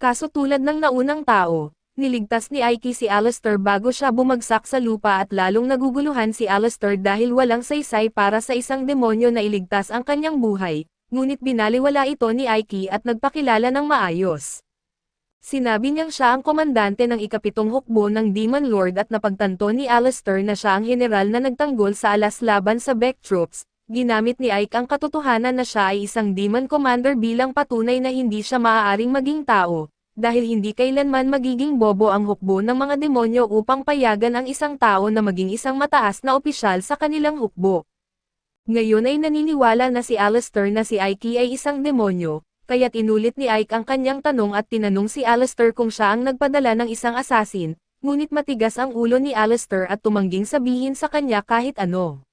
Kaso tulad ng naunang tao, niligtas ni Aiki si Alastor bago siya bumagsak sa lupa at lalong naguguluhan si Alastor dahil walang saysay para sa isang demonyo na iligtas ang kanyang buhay, ngunit binaliwala ito ni Aiki at nagpakilala ng maayos. Sinabi niyang siya ang komandante ng ikapitong hukbo ng Demon Lord at napagtanto ni Alastor na siya ang general na nagtanggol sa alas laban sa Beck Troops. Ginamit ni Ike ang katotohanan na siya ay isang demon commander bilang patunay na hindi siya maaaring maging tao, dahil hindi kailanman magiging bobo ang hukbo ng mga demonyo upang payagan ang isang tao na maging isang mataas na opisyal sa kanilang hukbo. Ngayon ay naniniwala na si Alastor na si Ike ay isang demonyo, kaya't inulit ni Ike ang kanyang tanong at tinanong si Alastor kung siya ang nagpadala ng isang assassin, ngunit matigas ang ulo ni Alastor at tumangging sabihin sa kanya kahit ano.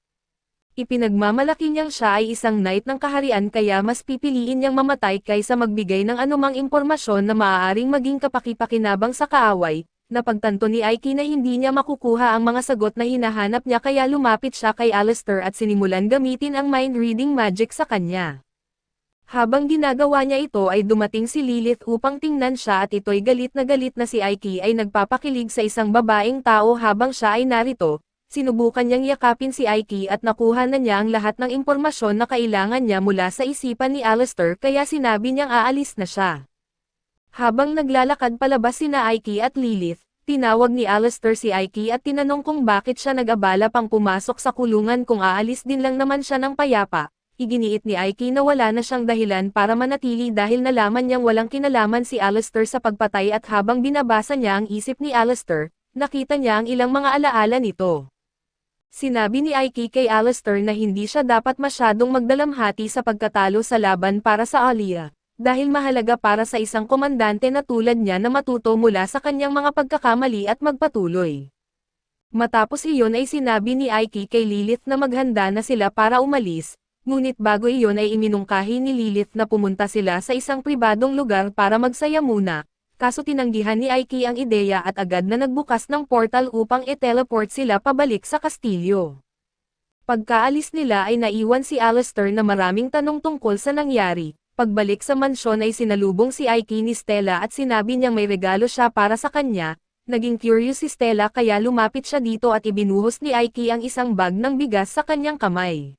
Ipinagmamalaki niyang siya ay isang knight ng kaharian kaya mas pipiliin niyang mamatay kaysa magbigay ng anumang impormasyon na maaaring maging kapaki-pakinabang sa kaaway. Napagtanto ni Aiki na hindi niya makukuha ang mga sagot na hinahanap niya kaya lumapit siya kay Alastor at sinimulan gamitin ang mind-reading magic sa kanya. Habang ginagawa niya ito ay dumating si Lilith upang tingnan siya at ito'y galit na si Aiki ay nagpapakilig sa isang babaeng tao habang siya ay narito. Sinubukan niyang yakapin si Aiki at nakuha na niya ang lahat ng impormasyon na kailangan niya mula sa isipan ni Alastor kaya sinabi niyang aalis na siya. Habang naglalakad palabas sina Aiki at Lilith, tinawag ni Alastor si Aiki at tinanong kung bakit siya nag-abala pang pumasok sa kulungan kung aalis din lang naman siya ng payapa. Iginiit ni Aiki na wala na siyang dahilan para manatili dahil nalaman niyang walang kinalaman si Alastor sa pagpatay at habang binabasa niya ang isip ni Alastor, nakita niya ang ilang mga alaala nito. Sinabi ni Aiki kay Alastor na hindi siya dapat masyadong magdalamhati sa pagkatalo sa laban para sa Alia, dahil mahalaga para sa isang komandante na tulad niya na matuto mula sa kanyang mga pagkakamali at magpatuloy. Matapos iyon ay sinabi ni Aiki kay Lilith na maghanda na sila para umalis. Ngunit bago iyon ay iminungkahi ni Lilith na pumunta sila sa isang pribadong lugar para magsaya muna, kaso tinanggihan ni Aiki ang ideya at agad na nagbukas ng portal upang i-teleport sila pabalik sa kastilyo. Pagkaalis nila ay naiwan si Alastor na maraming tanong tungkol sa nangyari. Pagbalik sa mansyon ay sinalubong si Aiki ni Stella at sinabi niyang may regalo siya para sa kanya. Naging curious si Stella kaya lumapit siya dito at ibinuhos ni Aiki ang isang bag ng bigas sa kanyang kamay.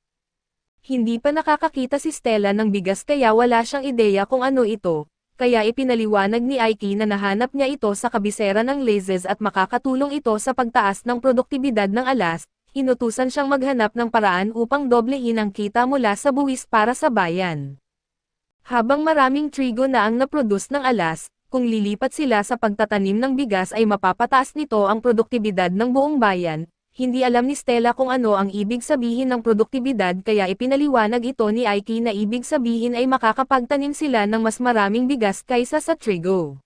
Hindi pa nakakakita si Stella ng bigas kaya wala siyang ideya kung ano ito, kaya ipinaliwanag ni Aiki na nahanap niya ito sa kabisera ng Lazes at makakatulong ito sa pagtaas ng produktibidad ng alas. Inutusan siyang maghanap ng paraan upang doblehin ang kita mula sa buwis para sa bayan. Habang maraming trigo na ang naproduce ng alas, kung lilipat sila sa pagtatanim ng bigas ay mapapataas nito ang produktibidad ng buong bayan. Hindi alam ni Stella kung ano ang ibig sabihin ng produktibidad kaya ipinaliwanag ito ni Aiki na ibig sabihin ay makakapagtanim sila ng mas maraming bigas kaysa sa trigo.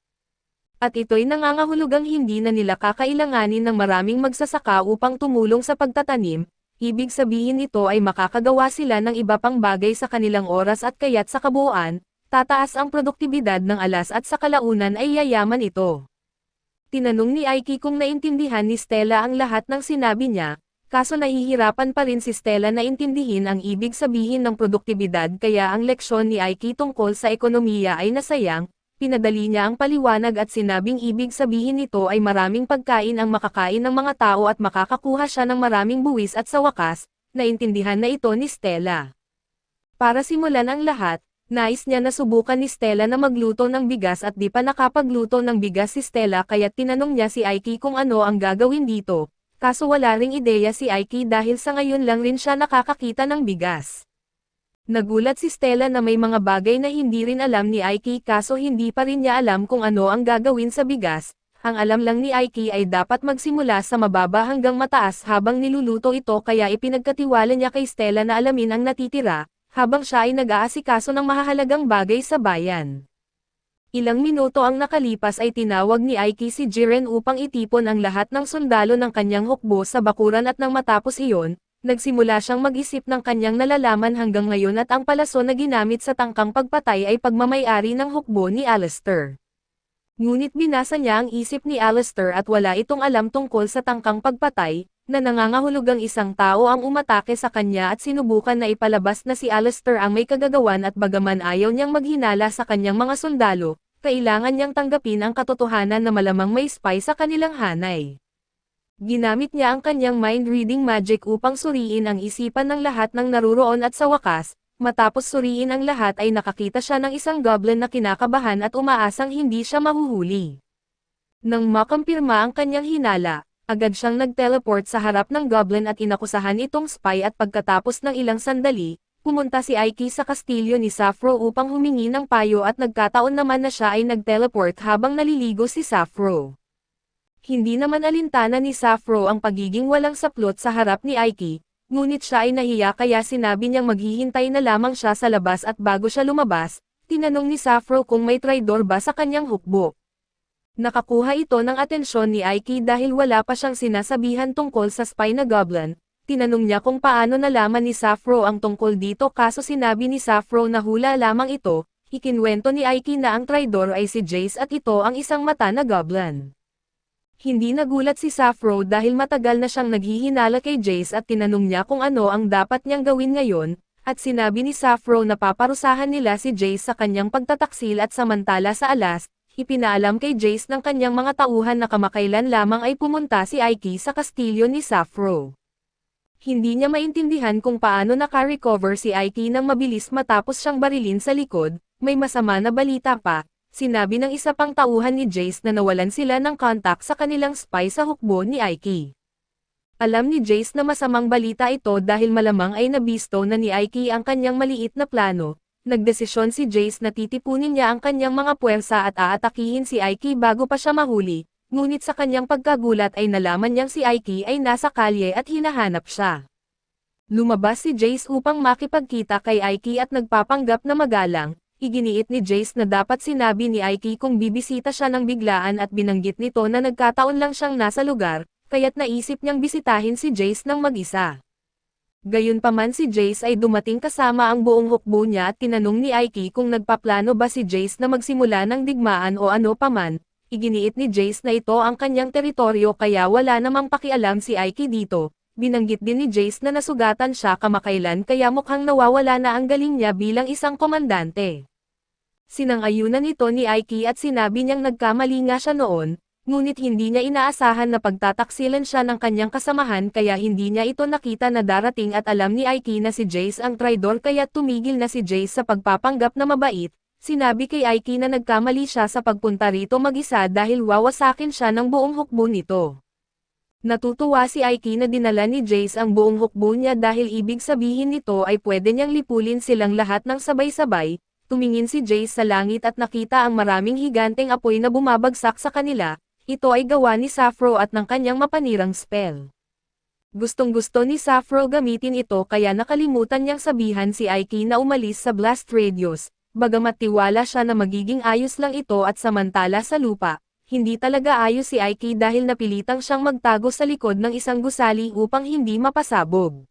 At ito'y nangangahulugang hindi na nila kakailanganin ng maraming magsasaka upang tumulong sa pagtatanim, ibig sabihin ito ay makakagawa sila ng iba pang bagay sa kanilang oras at kaya't sa kabuuan, tataas ang produktibidad ng alas at sa kalaunan ay yayaman ito. Tinanong ni Aiki kung naintindihan ni Stella ang lahat ng sinabi niya, kaso nahihirapan pa rin si Stella na intindihin ang ibig sabihin ng produktibidad kaya ang leksyon ni Aiki tungkol sa ekonomiya ay nasayang, pinadali niya ang paliwanag at sinabing ibig sabihin nito ay maraming pagkain ang makakain ng mga tao at makakakuha siya ng maraming buwis at sa wakas, naintindihan na ito ni Stella. Para simulan ang lahat, nais niya na subukan ni Stella na magluto ng bigas at di pa nakapagluto ng bigas si Stella kaya tinanong niya si Aiki kung ano ang gagawin dito. Kaso wala ring ideya si Aiki dahil sa ngayon lang rin siya nakakakita ng bigas. Nagulat si Stella na may mga bagay na hindi rin alam ni Aiki kaso hindi pa rin niya alam kung ano ang gagawin sa bigas. Ang alam lang ni Aiki ay dapat magsimula sa mababa hanggang mataas habang niluluto ito kaya ipinagkatiwala niya kay Stella na alamin ang natitira, habang siya ay nag-aasikaso ng mahahalagang bagay sa bayan. Ilang minuto ang nakalipas ay tinawag ni Aiki si Jiren upang itipon ang lahat ng sundalo ng kanyang hukbo sa bakuran at nang matapos iyon, nagsimula siyang mag-isip ng kanyang nalalaman hanggang ngayon at ang palaso na ginamit sa tangkang pagpatay ay pagmamay-ari ng hukbo ni Alistair. Ngunit binasa niya ang isip ni Alistair at wala itong alam tungkol sa tangkang pagpatay, na nangangahulugang isang tao ang umatake sa kanya at sinubukan na ipalabas na si Alistair ang may kagagawan at bagaman ayaw niyang maghinala sa kanyang mga sundalo, kailangan niyang tanggapin ang katotohanan na malamang may spy sa kanilang hanay. Ginamit niya ang kanyang mind-reading magic upang suriin ang isipan ng lahat ng naruroon at sa wakas, matapos suriin ang lahat ay nakakita siya ng isang goblin na kinakabahan at umaasang hindi siya mahuhuli. Nang makampirma ang kanyang hinala, agad siyang nag-teleport sa harap ng goblin at inakusahan itong spy at pagkatapos ng ilang sandali, pumunta si Aiki sa kastilyo ni Sappho upang humingi ng payo at nagkataon naman na siya ay nag-teleport habang naliligo si Sappho. Hindi naman alintana ni Sappho ang pagiging walang saplot sa harap ni Aiki, ngunit siya ay nahiya kaya sinabi niyang maghihintay na lamang siya sa labas at bago siya lumabas, tinanong ni Sappho kung may traidor ba sa kanyang hukbo. Nakakuha ito ng atensyon ni Aiki dahil wala pa siyang sinasabihan tungkol sa spy na goblin. Tinanong niya kung paano nalaman ni Sappho ang tungkol dito kaso sinabi ni Sappho na hula lamang ito, ikinwento ni Aiki na ang traidor ay si Jace at ito ang isang mata na goblin. Hindi nagulat si Sappho dahil matagal na siyang naghihinala kay Jace at tinanong niya kung ano ang dapat niyang gawin ngayon, at sinabi ni Sappho na paparusahan nila si Jace sa kanyang pagtataksil at samantala sa alas, ipinaalam kay Jace ng kanyang mga tauhan na kamakailan lamang ay pumunta si Aiki sa kastilyo ni Sappho. Hindi niya maintindihan kung paano naka-recover si Aiki nang mabilis matapos siyang barilin sa likod, may masama na balita pa, sinabi ng isa pang tauhan ni Jace na nawalan sila ng kontak sa kanilang spy sa hukbo ni Aiki. Alam ni Jace na masamang balita ito dahil malamang ay nabisto na ni Aiki ang kanyang maliit na plano. Nagdesisyon si Jace na titipunin niya ang kanyang mga puwersa at aatakihin si Aiki bago pa siya mahuli, ngunit sa kanyang pagkagulat ay nalaman niyang si Aiki ay nasa kalye at hinahanap siya. Lumabas si Jace upang makipagkita kay Aiki at nagpapanggap na magalang, iginiit ni Jace na dapat sinabi ni Aiki kung bibisita siya ng biglaan at binanggit nito na nagkataon lang siyang nasa lugar, kaya't naisip niyang bisitahin si Jace ng mag-isa. Gayunpaman si Jace ay dumating kasama ang buong hukbo niya at tinanong ni Aiki kung nagpaplano ba si Jace na magsimula ng digmaan o ano paman, iginiit ni Jace na ito ang kanyang teritoryo kaya wala namang pakialam si Aiki dito, binanggit din ni Jace na nasugatan siya kamakailan kaya mukhang nawawala na ang galing niya bilang isang komandante. Sinang-ayunan ito ni Aiki at sinabi niyang nagkamali nga siya noon, ngunit hindi niya inaasahan na pagtataksilan siya ng kanyang kasamahan kaya hindi niya ito nakita na darating at alam ni Aiki na si Jace ang traidor kaya tumigil na si Jace sa pagpapanggap na mabait, sinabi kay Aiki na nagkamali siya sa pagpunta rito mag-isa dahil wawasakin siya ng buong hukbo nito. Natutuwa si Aiki na dinala ni Jace ang buong hukbo niya dahil ibig sabihin nito ay pwede niyang lipulin silang lahat ng sabay-sabay, tumingin si Jace sa langit at nakita ang maraming higanteng apoy na bumabagsak sa kanila. Ito ay gawa ni Sappho at ng kanyang mapanirang spell. Gustong-gusto ni Sappho gamitin ito kaya nakalimutan niyang sabihan si Aiki na umalis sa blast radius, bagamat tiwala siya na magiging ayos lang ito at samantala sa lupa, hindi talaga ayos si Aiki dahil napilitang siyang magtago sa likod ng isang gusali upang hindi mapasabog.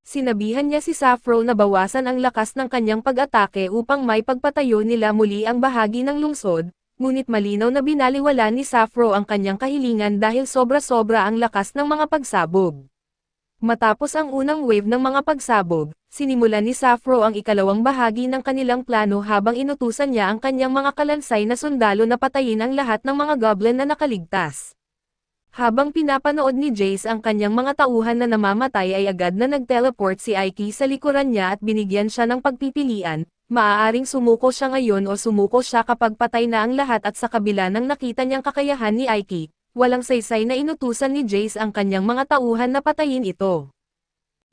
Sinabihan niya si Sappho na bawasan ang lakas ng kanyang pag-atake upang may pagpatayo nila muli ang bahagi ng lungsod, ngunit malinaw na binaliwala ni Sappho ang kanyang kahilingan dahil sobra-sobra ang lakas ng mga pagsabog. Matapos ang unang wave ng mga pagsabog, sinimulan ni Sappho ang ikalawang bahagi ng kanilang plano habang inutusan niya ang kanyang mga kalansay na sundalo na patayin ang lahat ng mga goblin na nakaligtas. Habang pinapanood ni Jace ang kanyang mga tauhan na namamatay ay agad na nag-teleport si Aiki sa likuran niya at binigyan siya ng pagpipilian, maaaring sumuko siya ngayon o sumuko siya kapag patay na ang lahat at sa kabila ng nakita niyang kakayahan ni Aiki, walang saysay na inutusan ni Jace ang kanyang mga tauhan na patayin ito.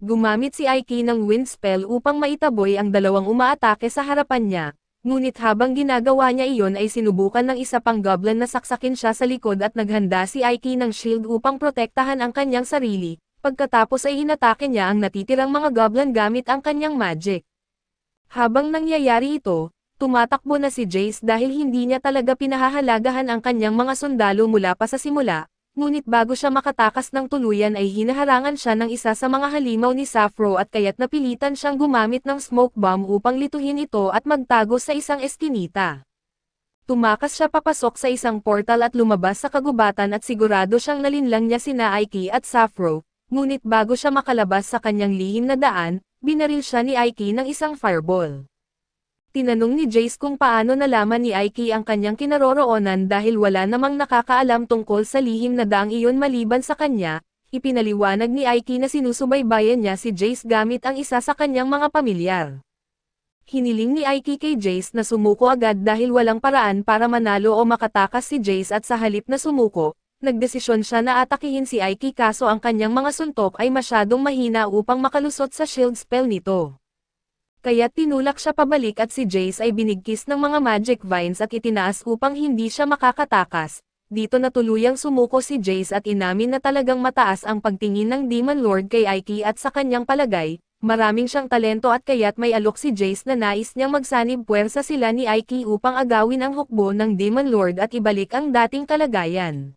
Gumamit si Aiki ng wind spell upang maitaboy ang dalawang umaatake sa harapan niya. Ngunit habang ginagawa niya iyon ay sinubukan ng isa pang goblin na saksakin siya sa likod at naghanda si Aiki ng shield upang protektahan ang kanyang sarili, pagkatapos ay inatake niya ang natitirang mga goblin gamit ang kanyang magic. Habang nangyayari ito, tumatakbo na si Jace dahil hindi niya talaga pinahahalagahan ang kanyang mga sundalo mula pa sa simula, ngunit bago siya makatakas ng tuluyan ay hinaharangan siya ng isa sa mga halimaw ni Sappho at kaya't napilitan siyang gumamit ng smoke bomb upang lituhin ito at magtago sa isang eskinita. Tumakas siya papasok sa isang portal at lumabas sa kagubatan at sigurado siyang nalinlang niya sina Aiki at Sappho, ngunit bago siya makalabas sa kanyang lihim na daan, binaril siya ni Aiki ng isang fireball. Tinanong ni Jace kung paano nalaman ni Aiki ang kanyang kinaroroonan dahil wala namang nakakaalam tungkol sa lihim na daang iyon maliban sa kanya, ipinaliwanag ni Aiki na sinusubaybayan niya si Jace gamit ang isa sa kanyang mga pamilyar. Hiniling ni Aiki kay Jace na sumuko agad dahil walang paraan para manalo o makatakas si Jace at sa halip na sumuko, nagdesisyon siya na atakihin si Aiki kaso ang kanyang mga suntok ay masyadong mahina upang makalusot sa shield spell nito. Kaya tinulak siya pabalik at si Jace ay binigkis ng mga magic vines at itinaas upang hindi siya makakatakas. Dito na tuluyang sumuko si Jace at inamin na talagang mataas ang pagtingin ng Demon Lord kay Aiki at sa kanyang palagay, maraming siyang talento at kaya't may alok si Jace na nais niyang magsanib puwersa sila ni Aiki upang agawin ang hukbo ng Demon Lord at ibalik ang dating kalagayan.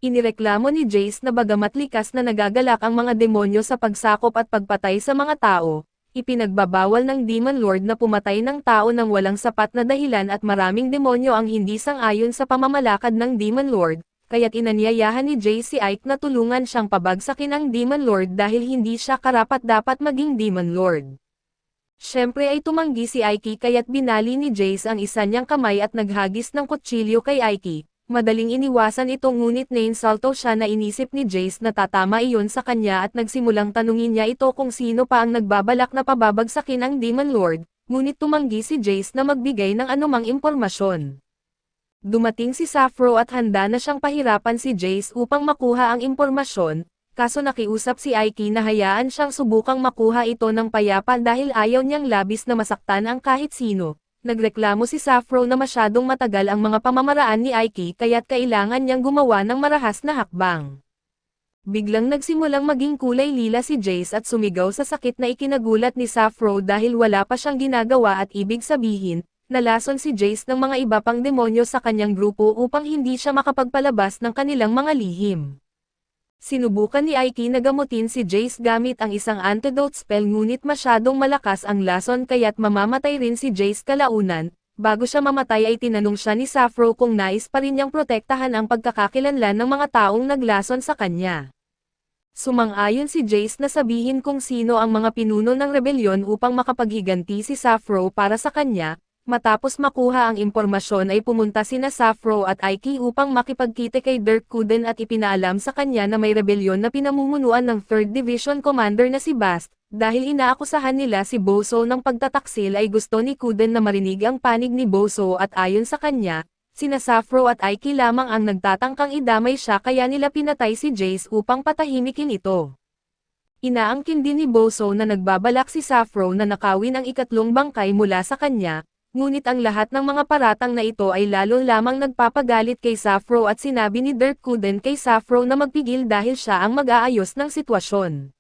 Inireklamo ni Jace na bagamat likas na nagagalak ang mga demonyo sa pagsakop at pagpatay sa mga tao, ipinagbabawal ng Demon Lord na pumatay ng tao nang walang sapat na dahilan at maraming demonyo ang hindi sang-ayon sa pamamalakad ng Demon Lord, kaya't inanyayahan ni Jace si Ike na tulungan siyang pabagsakin ang Demon Lord dahil hindi siya karapat-dapat maging Demon Lord. Siyempre ay tumanggi si Aiki kaya't binali ni Jace ang isa niyang kamay at naghagis ng kutsilyo kay Aiki. Madaling iniwasan ito ngunit nainsulto siya na inisip ni Jace na tatama iyon sa kanya at nagsimulang tanungin niya ito kung sino pa ang nagbabalak na pababagsakin ang Demon Lord, ngunit tumanggi si Jace na magbigay ng anumang impormasyon. Dumating si Sappho at handa na siyang pahirapan si Jace upang makuha ang impormasyon, kaso nakiusap si Aiki na hayaan siyang subukang makuha ito ng payapa dahil ayaw niyang labis na masaktan ang kahit sino. Nagreklamo si Sappho na masyadong matagal ang mga pamamaraan ni Aiki kaya't kailangan niyang gumawa ng marahas na hakbang. Biglang nagsimulang maging kulay lila si Jace at sumigaw sa sakit na ikinagulat ni Sappho dahil wala pa siyang ginagawa at ibig sabihin, nalason si Jace ng mga iba pang demonyo sa kanyang grupo upang hindi siya makapagpalabas ng kanilang mga lihim. Sinubukan ni Aiki na gamutin si Jace gamit ang isang antidote spell ngunit masyadong malakas ang lason kaya't mamamatay rin si Jace kalaunan. Bago siya mamatay ay tinanong siya ni Sappho kung nais pa rin niyang protektahan ang pagkakakilanlan ng mga taong naglason sa kanya. Sumang-ayon si Jace na sabihin kung sino ang mga pinuno ng rebelyon upang makapaghiganti si Sappho para sa kanya. Matapos makuha ang impormasyon ay pumunta sina Sappho at Aiki upang makipagkita kay Dirk Kuden at ipinaalam sa kanya na may rebelyon na pinamumunuan ng 3rd Division Commander na si Bast. Dahil inaakusahan nila si Boso ng pagtataksil ay gusto ni Kuden na marinig ang panig ni Boso at ayon sa kanya, sina Sappho at Aiki lamang ang nagtatangkang idamay siya kaya nila pinatay si Jace upang patahimikin ito. Inaangkin din ni Boso na nagbabalak si Sappho na nakawin ang ikatlong bangkay mula sa kanya. Ngunit ang lahat ng mga paratang na ito ay lalo lamang nagpapagalit kay Sappho at sinabi ni Dirk Kuden kay Sappho na magpigil dahil siya ang mag-aayos ng sitwasyon.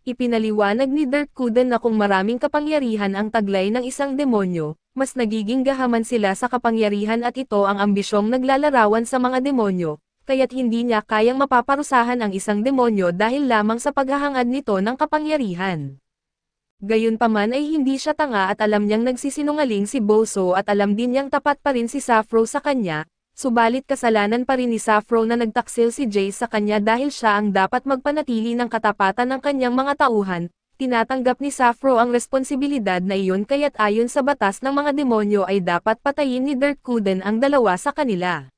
Ipinaliwanag ni Dirk Kuden na kung maraming kapangyarihan ang taglay ng isang demonyo, mas nagiging gahaman sila sa kapangyarihan at ito ang ambisyong naglalarawan sa mga demonyo, kaya't hindi niya kayang mapaparusahan ang isang demonyo dahil lamang sa paghahangad nito ng kapangyarihan. Gayunpaman ay hindi siya tanga at alam niyang nagsisinungaling si Boso at alam din niyang tapat pa rin si Sappho sa kanya, subalit kasalanan pa rin ni Sappho na nagtaksil si Jace sa kanya dahil siya ang dapat magpanatili ng katapatan ng kanyang mga tauhan. Tinatanggap ni Sappho ang responsibilidad na iyon kaya't ayon sa batas ng mga demonyo ay dapat patayin ni Dark Kuden ang dalawa sa kanila.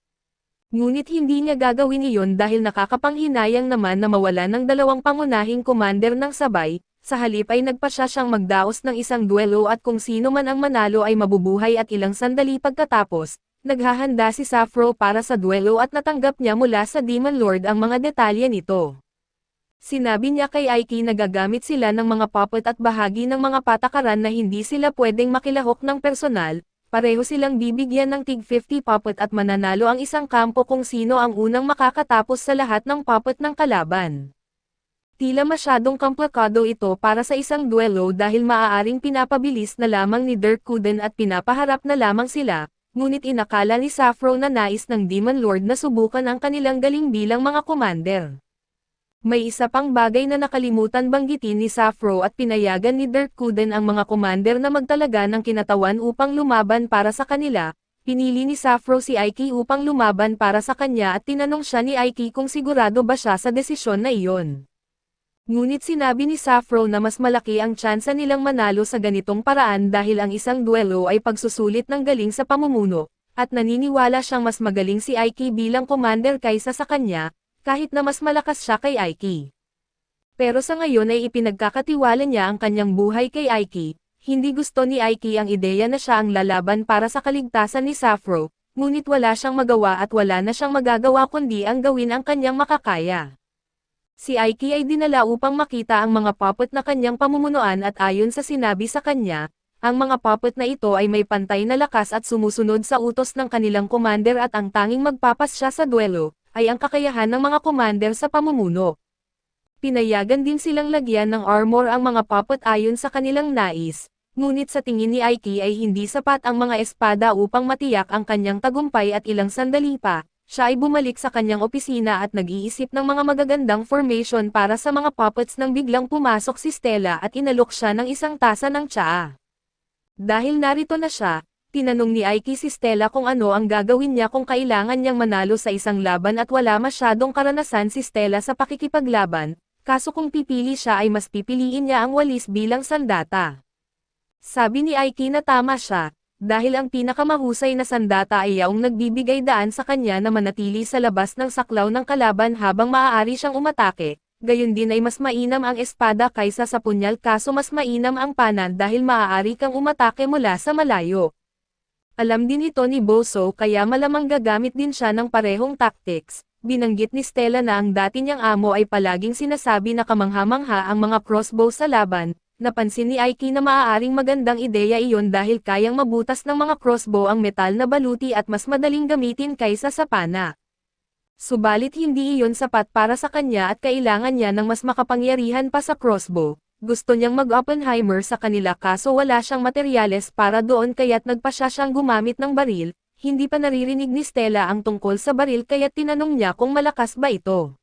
Ngunit hindi niya gagawin iyon dahil nakakapanghinayang naman na mawala ng dalawang pangunahing commander ng sabay, sa halip ay nagpasya siyang magdaos ng isang duelo at kung sino man ang manalo ay mabubuhay at ilang sandali pagkatapos, naghahanda si Sappho para sa duelo at natanggap niya mula sa Demon Lord ang mga detalye nito. Sinabi niya kay Aiki na gagamit sila ng mga puppet at bahagi ng mga patakaran na hindi sila pwedeng makilahok ng personal, pareho silang bibigyan ng tig 50 puppet at mananalo ang isang kampo kung sino ang unang makakatapos sa lahat ng puppet ng kalaban. Tila masyadong komplikado ito para sa isang duelo dahil maaaring pinapabilis na lamang ni Dark Kuden at pinapaharap na lamang sila, ngunit inakala ni Sappho na nais ng Demon Lord na subukan ang kanilang galing bilang mga commander. May isa pang bagay na nakalimutan banggitin ni Sappho at pinayagan ni Dark Kuden ang mga commander na magtalaga ng kinatawan upang lumaban para sa kanila. Pinili ni Sappho si Aiki upang lumaban para sa kanya at tinanong siya ni Aiki kung sigurado ba siya sa desisyon na iyon. Ngunit sinabi ni Sappho na mas malaki ang tsansa nilang manalo sa ganitong paraan dahil ang isang duelo ay pagsusulit ng galing sa pamumuno, at naniniwala siyang mas magaling si Aiki bilang commander kaysa sa kanya, kahit na mas malakas siya kay Aiki. Pero sa ngayon ay ipinagkakatiwala niya ang kanyang buhay kay Aiki, hindi gusto ni Aiki ang ideya na siya ang lalaban para sa kaligtasan ni Sappho, ngunit wala siyang magawa at wala na siyang magagawa kundi ang gawin ang kanyang makakaya. Si Aiki ay dinala upang makita ang mga puppet na kanyang pamumunuan at ayon sa sinabi sa kanya, ang mga puppet na ito ay may pantay na lakas at sumusunod sa utos ng kanilang commander at ang tanging magpapasya sa duelo, ay ang kakayahan ng mga commander sa pamumuno. Pinayagan din silang lagyan ng armor ang mga puppet ayon sa kanilang nais, ngunit sa tingin ni Aiki ay hindi sapat ang mga espada upang matiyak ang kanyang tagumpay at ilang sandali pa, siya ay bumalik sa kanyang opisina at nag-iisip ng mga magagandang formation para sa mga puppets nang biglang pumasok si Stella at inalok siya ng isang tasa ng tsaa. Dahil narito na siya, tinanong ni Aiki si Stella kung ano ang gagawin niya kung kailangan niyang manalo sa isang laban at wala masyadong karanasan si Stella sa pakikipaglaban, kaso kung pipili siya ay mas pipiliin niya ang walis bilang sandata. Sabi ni Aiki na tama siya, dahil ang pinakamahusay na sandata ay yaong nagbibigay daan sa kanya na manatili sa labas ng saklaw ng kalaban habang maaari siyang umatake, gayon din ay mas mainam ang espada kaysa sa punyal kaso mas mainam ang panan dahil maaari kang umatake mula sa malayo. Alam din ito ni Boso kaya malamang gagamit din siya ng parehong tactics. Binanggit ni Stella na ang dati niyang amo ay palaging sinasabi na kamangha-mangha ang mga crossbow sa laban. Napansin ni Aiki na maaaring magandang ideya iyon dahil kayang mabutas ng mga crossbow ang metal na baluti at mas madaling gamitin kaysa sa pana. Subalit hindi iyon sapat para sa kanya at kailangan niya ng mas makapangyarihan pa sa crossbow. Gusto niyang mag-Oppenheimer sa kanila kaso wala siyang materyales para doon kaya't nagpasya siyang gumamit ng baril. Hindi pa naririnig ni Stella ang tungkol sa baril kaya't tinanong niya kung malakas ba ito.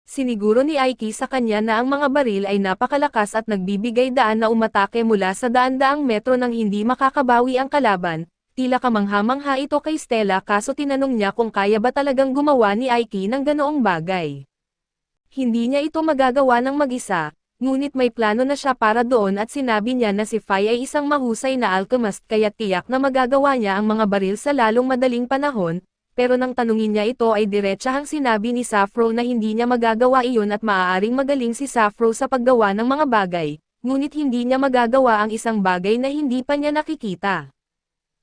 Siniguro ni Aiki sa kanya na ang mga baril ay napakalakas at nagbibigay daan na umatake mula sa daan-daang metro nang hindi makakabawi ang kalaban. Tila kamangha-mangha ito kay Stella kaso tinanong niya kung kaya ba talagang gumawa ni Aiki ng ganoong bagay. Hindi niya ito magagawa ng mag-isa, ngunit may plano na siya para doon at sinabi niya na si Fai ay isang mahusay na alchemist kaya tiyak na magagawa niya ang mga baril sa lalong madaling panahon. Pero nang tanungin niya ito ay diretsahang sinabi ni Sappho na hindi niya magagawa iyon at maaaring magaling si Sappho sa paggawa ng mga bagay, ngunit hindi niya magagawa ang isang bagay na hindi pa niya nakikita.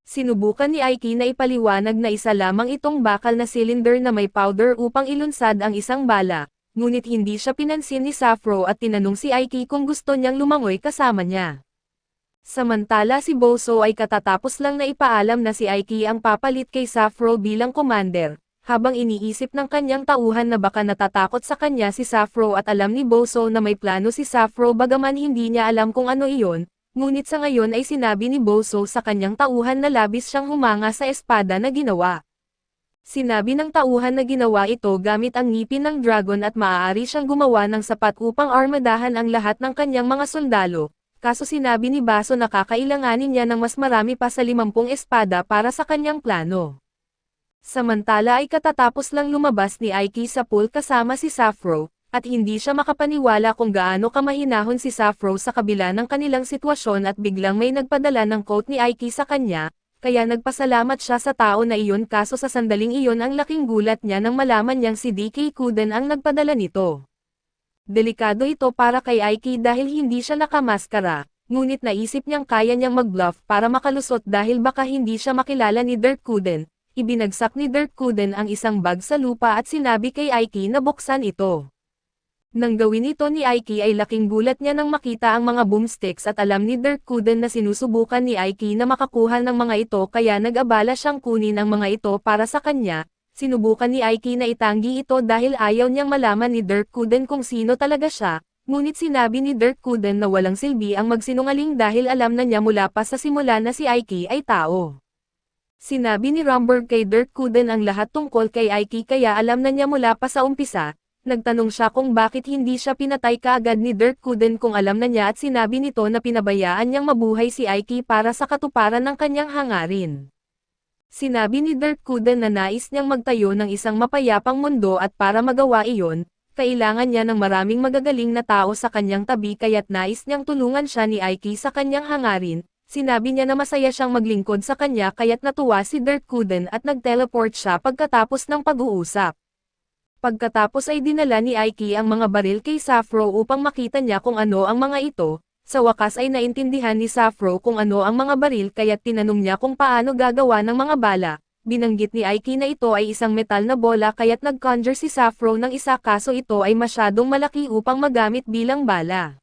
Sinubukan ni Aiki na ipaliwanag na isa lamang itong bakal na cylinder na may powder upang ilunsad ang isang bala, ngunit hindi siya pinansin ni Sappho at tinanong si Aiki kung gusto niyang lumangoy kasama niya. Samantala si Boso ay katatapos lang na ipaalam na si Aiki ang papalit kay Sappho bilang commander, habang iniisip ng kanyang tauhan na baka natatakot sa kanya si Sappho at alam ni Boso na may plano si Sappho bagaman hindi niya alam kung ano iyon, ngunit sa ngayon ay sinabi ni Boso sa kanyang tauhan na labis siyang humanga sa espada na ginawa. Sinabi ng tauhan na ginawa ito gamit ang ngipin ng dragon at maaari siyang gumawa ng sapat upang armadahan ang lahat ng kanyang mga sundalo, kaso sinabi ni Baso na kakailanganin niya ng mas marami pa sa 50 espada para sa kanyang plano. Samantala ay katatapos lang lumabas ni Aiki sa pool kasama si Sappho, at hindi siya makapaniwala kung gaano kamahinahon si Sappho sa kabila ng kanilang sitwasyon at biglang may nagpadala ng quote ni Aiki sa kanya, kaya nagpasalamat siya sa tao na iyon kaso sa sandaling iyon ang laking gulat niya nang malaman niyang si DK Kuden ang nagpadala nito. Delikado ito para kay Aiki dahil hindi siya nakamaskara, ngunit naisip niyang kaya niyang mag-bluff para makalusot dahil baka hindi siya makilala ni Dirt Kuden. Ibinagsak ni Dirt Kuden ang isang bag sa lupa at sinabi kay Aiki na buksan ito. Nang gawin ito ni Aiki ay laking gulat niya nang makita ang mga boomsticks at alam ni Dirt Kuden na sinusubukan ni Aiki na makakuha ng mga ito kaya nag-abala siyang kunin ang mga ito para sa kanya. Sinubukan ni Aiki na itanggi ito dahil ayaw niyang malaman ni Dirt Kuden kung sino talaga siya, ngunit sinabi ni Dirt Kuden na walang silbi ang magsinungaling dahil alam na niya mula pa sa simula na si Aiki ay tao. Sinabi ni Rumberg kay Dirt Kuden ang lahat tungkol kay Aiki kaya alam na niya mula pa sa umpisa. Nagtanong siya kung bakit hindi siya pinatay kaagad ni Dirt Kuden kung alam na niya at sinabi nito na pinabayaan niyang mabuhay si Aiki para sa katuparan ng kanyang hangarin. Sinabi ni Dirt Kuden na nais niyang magtayo ng isang mapayapang mundo at para magawa iyon, kailangan niya ng maraming magagaling na tao sa kanyang tabi kaya't nais niyang tulungan siya ni Aiki sa kanyang hangarin. Sinabi niya na masaya siyang maglingkod sa kanya kaya't natuwa si Dirt Kuden at nag-teleport siya pagkatapos ng pag-uusap. Pagkatapos ay dinala ni Aiki ang mga baril kay Sappho upang makita niya kung ano ang mga ito. Sa wakas ay naintindihan ni Sappho kung ano ang mga baril kaya't tinanong niya kung paano gagawa ng mga bala. Binanggit ni Aiki na ito ay isang metal na bola kaya't nag-conjure si Sappho ng isa kaso ito ay masyadong malaki upang magamit bilang bala.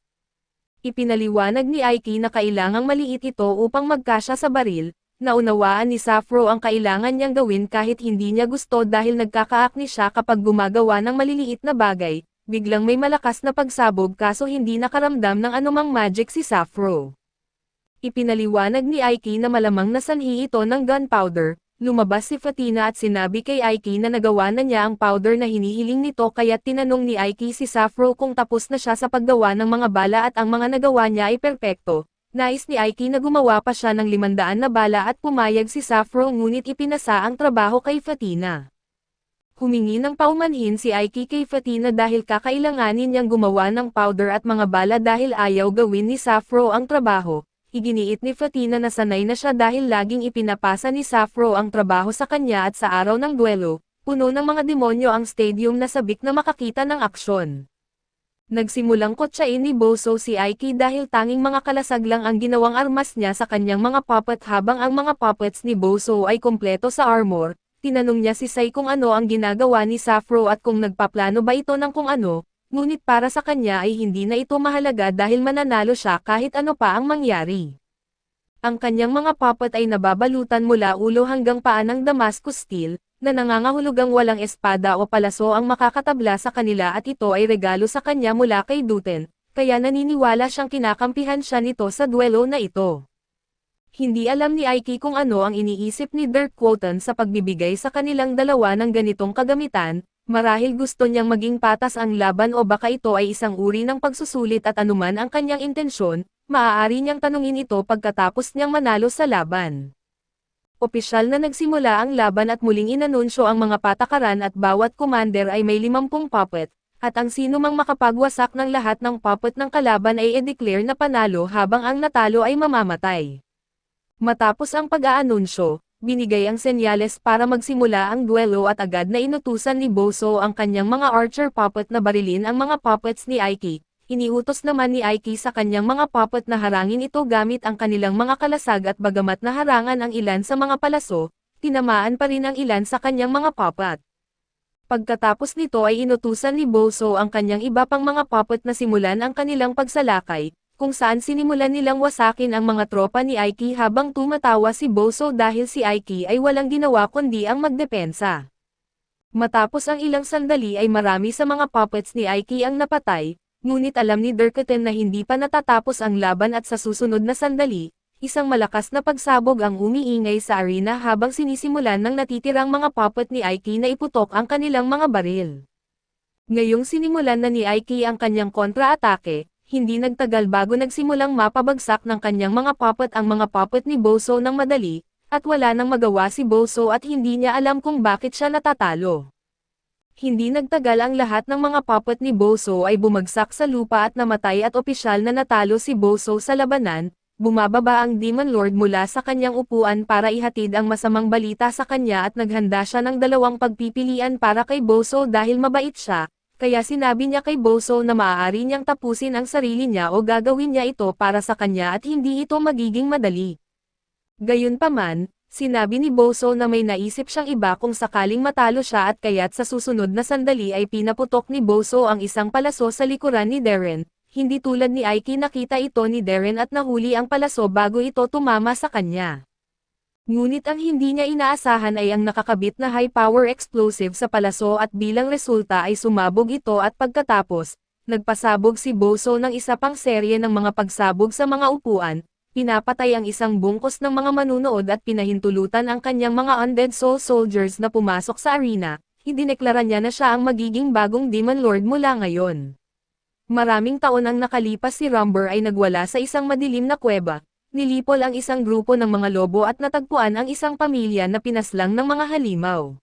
Ipinaliwanag ni Aiki na kailangang maliit ito upang magkasya sa baril. Naunawaan ni Sappho ang kailangan niyang gawin kahit hindi niya gusto dahil nagkakaakni siya kapag gumagawa ng maliliit na bagay. Biglang may malakas na pagsabog kaso hindi nakaramdam ng anumang magic si Sappho. Ipinaliwanag ni Aiki na malamang nasanhi ito ng gunpowder. Lumabas si Fatina at sinabi kay Aiki na nagawa na niya ang powder na hinihiling nito kaya tinanong ni Aiki si Sappho kung tapos na siya sa paggawa ng mga bala at ang mga nagawa niya ay perpekto. Nais ni Aiki na gumawa pa siya ng 500 na bala at pumayag si Sappho ngunit ipinasa ang trabaho kay Fatina. Humingi ng paumanhin si Aiki kay Fatina dahil kakailanganin niyang gumawa ng powder at mga bala dahil ayaw gawin ni Sappho ang trabaho. Iginiit ni Fatina na sanay na siya dahil laging ipinapasa ni Sappho ang trabaho sa kanya at sa araw ng duelo, puno ng mga demonyo ang stadium na sabik na makakita ng aksyon. Nagsimulang kotsain ni Boso si Aiki dahil tanging mga kalasag lang ang ginawang armas niya sa kanyang mga puppet habang ang mga puppets ni Boso ay kompleto sa armor. Tinanong niya si Sai kung ano ang ginagawa ni Sappho at kung nagpaplano ba ito ng kung ano. Ngunit para sa kanya ay hindi na ito mahalaga dahil mananalo siya kahit ano pa ang mangyari. Ang kanyang mga puppet ay nababalutan mula ulo hanggang paa ng Damascus steel, na nangangahulugang walang espada o palaso ang makakatabla sa kanila at ito ay regalo sa kanya mula kay Duten, kaya naniniwala siyang kinakampihan siya nito sa duelo na ito. Hindi alam ni Aiki kung ano ang iniisip ni Dirt Kwoten sa pagbibigay sa kanilang dalawa ng ganitong kagamitan. Marahil gusto niyang maging patas ang laban o baka ito ay isang uri ng pagsusulit at anuman ang kanyang intensyon, maaari niyang tanungin ito pagkatapos niyang manalo sa laban. Opisyal na nagsimula ang laban at muling inanunsyo ang mga patakaran at bawat commander ay may 50 puppet, at ang sino mang makapagwasak ng lahat ng puppet ng kalaban ay i-declare na panalo habang ang natalo ay mamamatay. Matapos ang pag-aanunsyo, binigay ang senyales para magsimula ang duelo at agad na inutusan ni Boso ang kanyang mga archer puppet na barilin ang mga puppets ni Aiki. Iniutos naman ni Aiki sa kanyang mga puppet na harangin ito gamit ang kanilang mga kalasag at bagamat naharangan ang ilan sa mga palaso, tinamaan pa rin ang ilan sa kanyang mga puppet. Pagkatapos nito ay inutusan ni Boso ang kanyang iba pang mga puppet na simulan ang kanilang pagsalakay, kung saan sinimulan nilang wasakin ang mga tropa ni Aiki habang tumatawa si Boso dahil si Aiki ay walang ginawa kundi ang magdepensa. Matapos ang ilang sandali ay marami sa mga puppets ni Aiki ang napatay, ngunit alam ni Dirketen na hindi pa natatapos ang laban at sa susunod na sandali, isang malakas na pagsabog ang umiingay sa arena habang sinisimulan ng natitirang mga puppet ni Aiki na iputok ang kanilang mga baril. Ngayong sinimulan na ni Aiki ang kanyang kontra-atake, hindi nagtagal bago nagsimulang mapabagsak ng kanyang mga puppet ang mga puppet ni Boso ng madali, at wala nang magawa si Boso at hindi niya alam kung bakit siya natatalo. Hindi nagtagal ang lahat ng mga puppet ni Boso ay bumagsak sa lupa at namatay at opisyal na natalo si Boso sa labanan. Bumababa ang Demon Lord mula sa kanyang upuan para ihatid ang masamang balita sa kanya at naghanda siya ng dalawang pagpipilian para kay Boso dahil mabait siya, kaya sinabi niya kay Boso na maaari niyang tapusin ang sarili niya o gagawin niya ito para sa kanya at hindi ito magiging madali. Gayunpaman, sinabi ni Boso na may naisip siyang iba kung sakaling matalo siya at kaya't sa susunod na sandali ay pinaputok ni Boso ang isang palaso sa likuran ni Darren. Hindi tulad ni Aiki nakita ito ni Darren at nahuli ang palaso bago ito tumama sa kanya. Ngunit ang hindi niya inaasahan ay ang nakakabit na high-power explosive sa palaso at bilang resulta ay sumabog ito at pagkatapos, nagpasabog si Boso ng isa pang serye ng mga pagsabog sa mga upuan, pinapatay ang isang bungkos ng mga manunood at pinahintulutan ang kanyang mga undead soul soldiers na pumasok sa arena, idineklara niya na siya ang magiging bagong Demon Lord mula ngayon. Maraming taon ang nakalipas si Rumber ay nagwala sa isang madilim na kuweba, nilipol ang isang grupo ng mga lobo at natagpuan ang isang pamilya na pinaslang ng mga halimaw.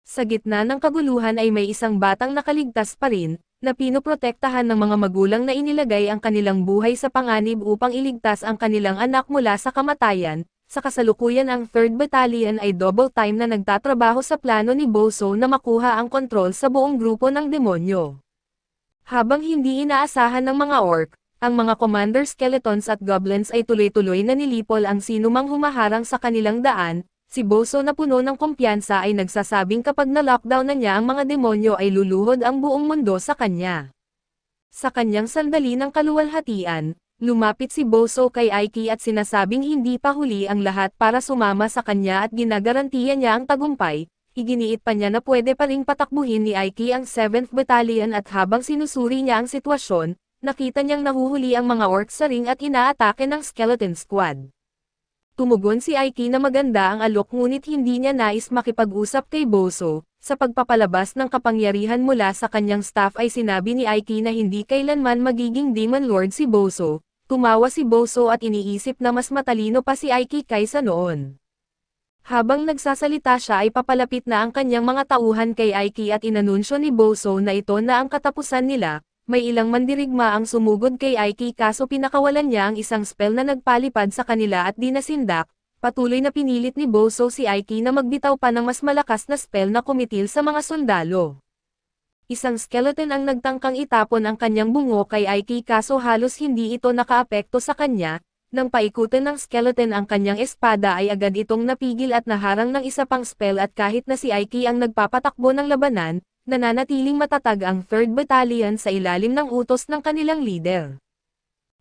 Sa gitna ng kaguluhan ay may isang batang nakaligtas pa rin, na pinoprotektahan ng mga magulang na inilagay ang kanilang buhay sa panganib upang iligtas ang kanilang anak mula sa kamatayan. Sa kasalukuyan ang 3rd Battalion ay double time na nagtatrabaho sa plano ni Boso na makuha ang kontrol sa buong grupo ng demonyo. Habang hindi inaasahan ng mga orc, ang mga commander skeletons at goblins ay tuloy-tuloy na nilipol ang sinumang humaharang sa kanilang daan. Si Boso na puno ng kumpiyansa ay nagsasabing kapag na-lockdown na niya ang mga demonyo ay luluhod ang buong mundo sa kanya. Sa kanyang sandali ng kaluwalhatian, lumapit si Boso kay Aiki at sinasabing hindi pa huli ang lahat para sumama sa kanya at ginagarantiya niya ang tagumpay. Iginiit pa niya na pwede pa ring patakbuhin ni Aiki ang 7th Battalion at habang sinusuri niya ang sitwasyon, nakita niyang nahuhuli ang mga orcs sa ring at inaatake ng skeleton squad. Tumugon si Aiki na maganda ang alok ngunit hindi niya nais makipag-usap kay Boso. Sa pagpapalabas ng kapangyarihan mula sa kanyang staff ay sinabi ni Aiki na hindi kailanman magiging Demon Lord si Boso. Tumawa si Boso at iniisip na mas matalino pa si Aiki kaysa noon. Habang nagsasalita siya ay papalapit na ang kanyang mga tauhan kay Aiki at inanunsyo ni Boso na ito na ang katapusan nila. May ilang mandirigma ang sumugod kay Aiki kaso pinakawalan niya ang isang spell na nagpalipad sa kanila at di nasindak. Patuloy na pinilit ni Boso si Aiki na magbitaw pa ng mas malakas na spell na kumitil sa mga sundalo. Isang skeleton ang nagtangkang itapon ang kanyang bungo kay Aiki kaso halos hindi ito nakaapekto sa kanya. Nang paikutin ng skeleton ang kanyang espada ay agad itong napigil at naharang ng isa pang spell at kahit na si Aiki ang nagpapatakbo ng labanan, nananatiling matatag ang 3rd Battalion sa ilalim ng utos ng kanilang leader.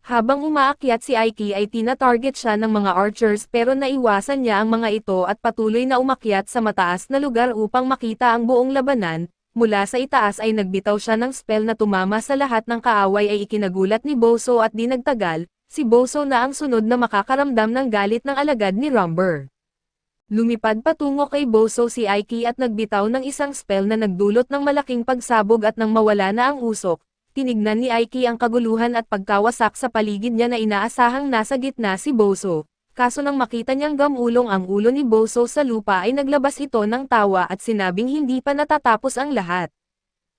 Habang umaakyat si Aiki ay tina-target siya ng mga archers pero naiwasan niya ang mga ito at patuloy na umakyat sa mataas na lugar upang makita ang buong labanan. Mula sa itaas ay nagbitaw siya ng spell na tumama sa lahat ng kaaway ay ikinagulat ni Boso at di nagtagal. Si Boso na ang sunod na makakaramdam ng galit ng alagad ni Rumber. Lumipad patungo kay Boso si Aiki at nagbitaw ng isang spell na nagdulot ng malaking pagsabog at nang mawala na ang usok, tinignan ni Aiki ang kaguluhan at pagkawasak sa paligid niya na inaasahang nasa gitna si Boso. Kaso nang makita niyang gamulong ang ulo ni Boso sa lupa ay naglabas ito ng tawa at sinabing hindi pa natatapos ang lahat.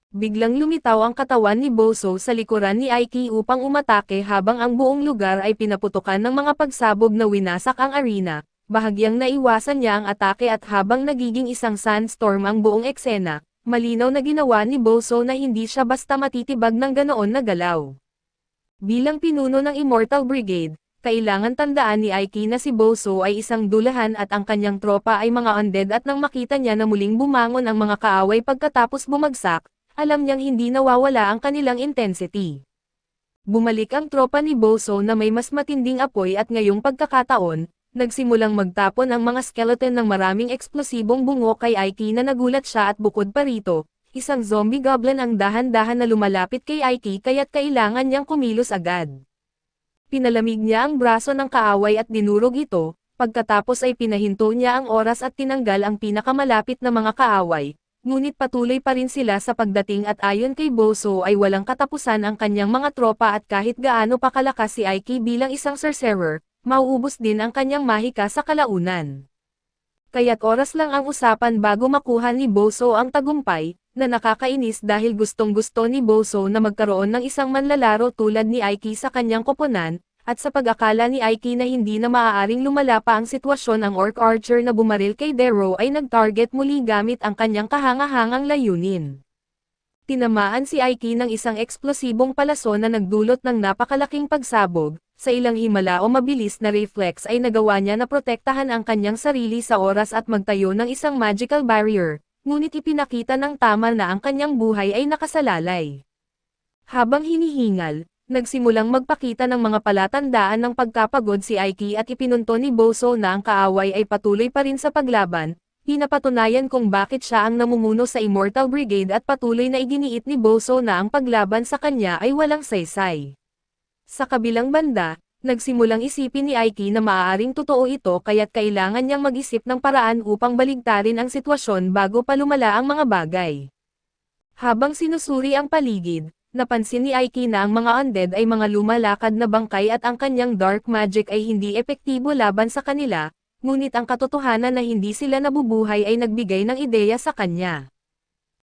Biglang lumitaw ang katawan ni Boso sa likuran ni Aiki upang umatake habang ang buong lugar ay pinaputukan ng mga pagsabog na winasak ang arena. Bahagyang naiwasan niya ang atake at habang nagiging isang sandstorm ang buong eksena, malinaw na ginawa ni Boso na hindi siya basta matitibag ng ganoon na galaw. Bilang pinuno ng Immortal Brigade, kailangan tandaan ni Aiki na si Boso ay isang dulahan at ang kanyang tropa ay mga undead at nang makita niya na muling bumangon ang mga kaaway pagkatapos bumagsak, alam niyang hindi nawawala ang kanilang intensity. Bumalik ang tropa ni Boso na may mas matinding apoy at ngayong pagkakataon, nagsimulang magtapon ang mga skeleton ng maraming eksplosibong bungo kay Aiki na nagulat siya at bukod pa rito, isang zombie goblin ang dahan-dahan na lumalapit kay Aiki kaya't kailangan niyang kumilos agad. Pinalamig niya ang braso ng kaaway at dinurog ito, pagkatapos ay pinahinto niya ang oras at tinanggal ang pinakamalapit na mga kaaway, ngunit patuloy pa rin sila sa pagdating at ayon kay Boso ay walang katapusan ang kanyang mga tropa at kahit gaano pa kalakas si Aiki bilang isang sorcerer, mauubos din ang kanyang mahika sa kalaunan. Kaya't oras lang ang usapan bago makuha ni Boso ang tagumpay, na nakakainis dahil gustong-gusto ni Boso na magkaroon ng isang manlalaro tulad ni Aiki sa kanyang koponan, at sa pag-akala ni Aiki na hindi na maaaring lumala pa ang sitwasyon ang Orc Archer na bumaril kay Dero ay nag-target muli gamit ang kanyang kahanga-hangang layunin. Tinamaan si Aiki ng isang eksplosibong palaso na nagdulot ng napakalaking pagsabog. Sa ilang himala o mabilis na reflex ay nagawa niya na protektahan ang kanyang sarili sa oras at magtayo ng isang magical barrier, ngunit ipinakita ng tama na ang kanyang buhay ay nakasalalay. Habang hinihingal, nagsimulang magpakita ng mga palatandaan ng pagkapagod si Aiki at ipinunto ni Boso na ang kaaway ay patuloy pa rin sa paglaban, pinapatunayan kung bakit siya ang namumuno sa Immortal Brigade at patuloy na iginiit ni Boso na ang paglaban sa kanya ay walang saysay. Sa kabilang banda, nagsimulang isipin ni Aiki na maaaring totoo ito kaya't kailangan niyang mag-isip ng paraan upang baligtarin ang sitwasyon bago pa lumala ang mga bagay. Habang sinusuri ang paligid, napansin ni Aiki na ang mga undead ay mga lumalakad na bangkay at ang kanyang dark magic ay hindi epektibo laban sa kanila, ngunit ang katotohanan na hindi sila nabubuhay ay nagbigay ng ideya sa kanya.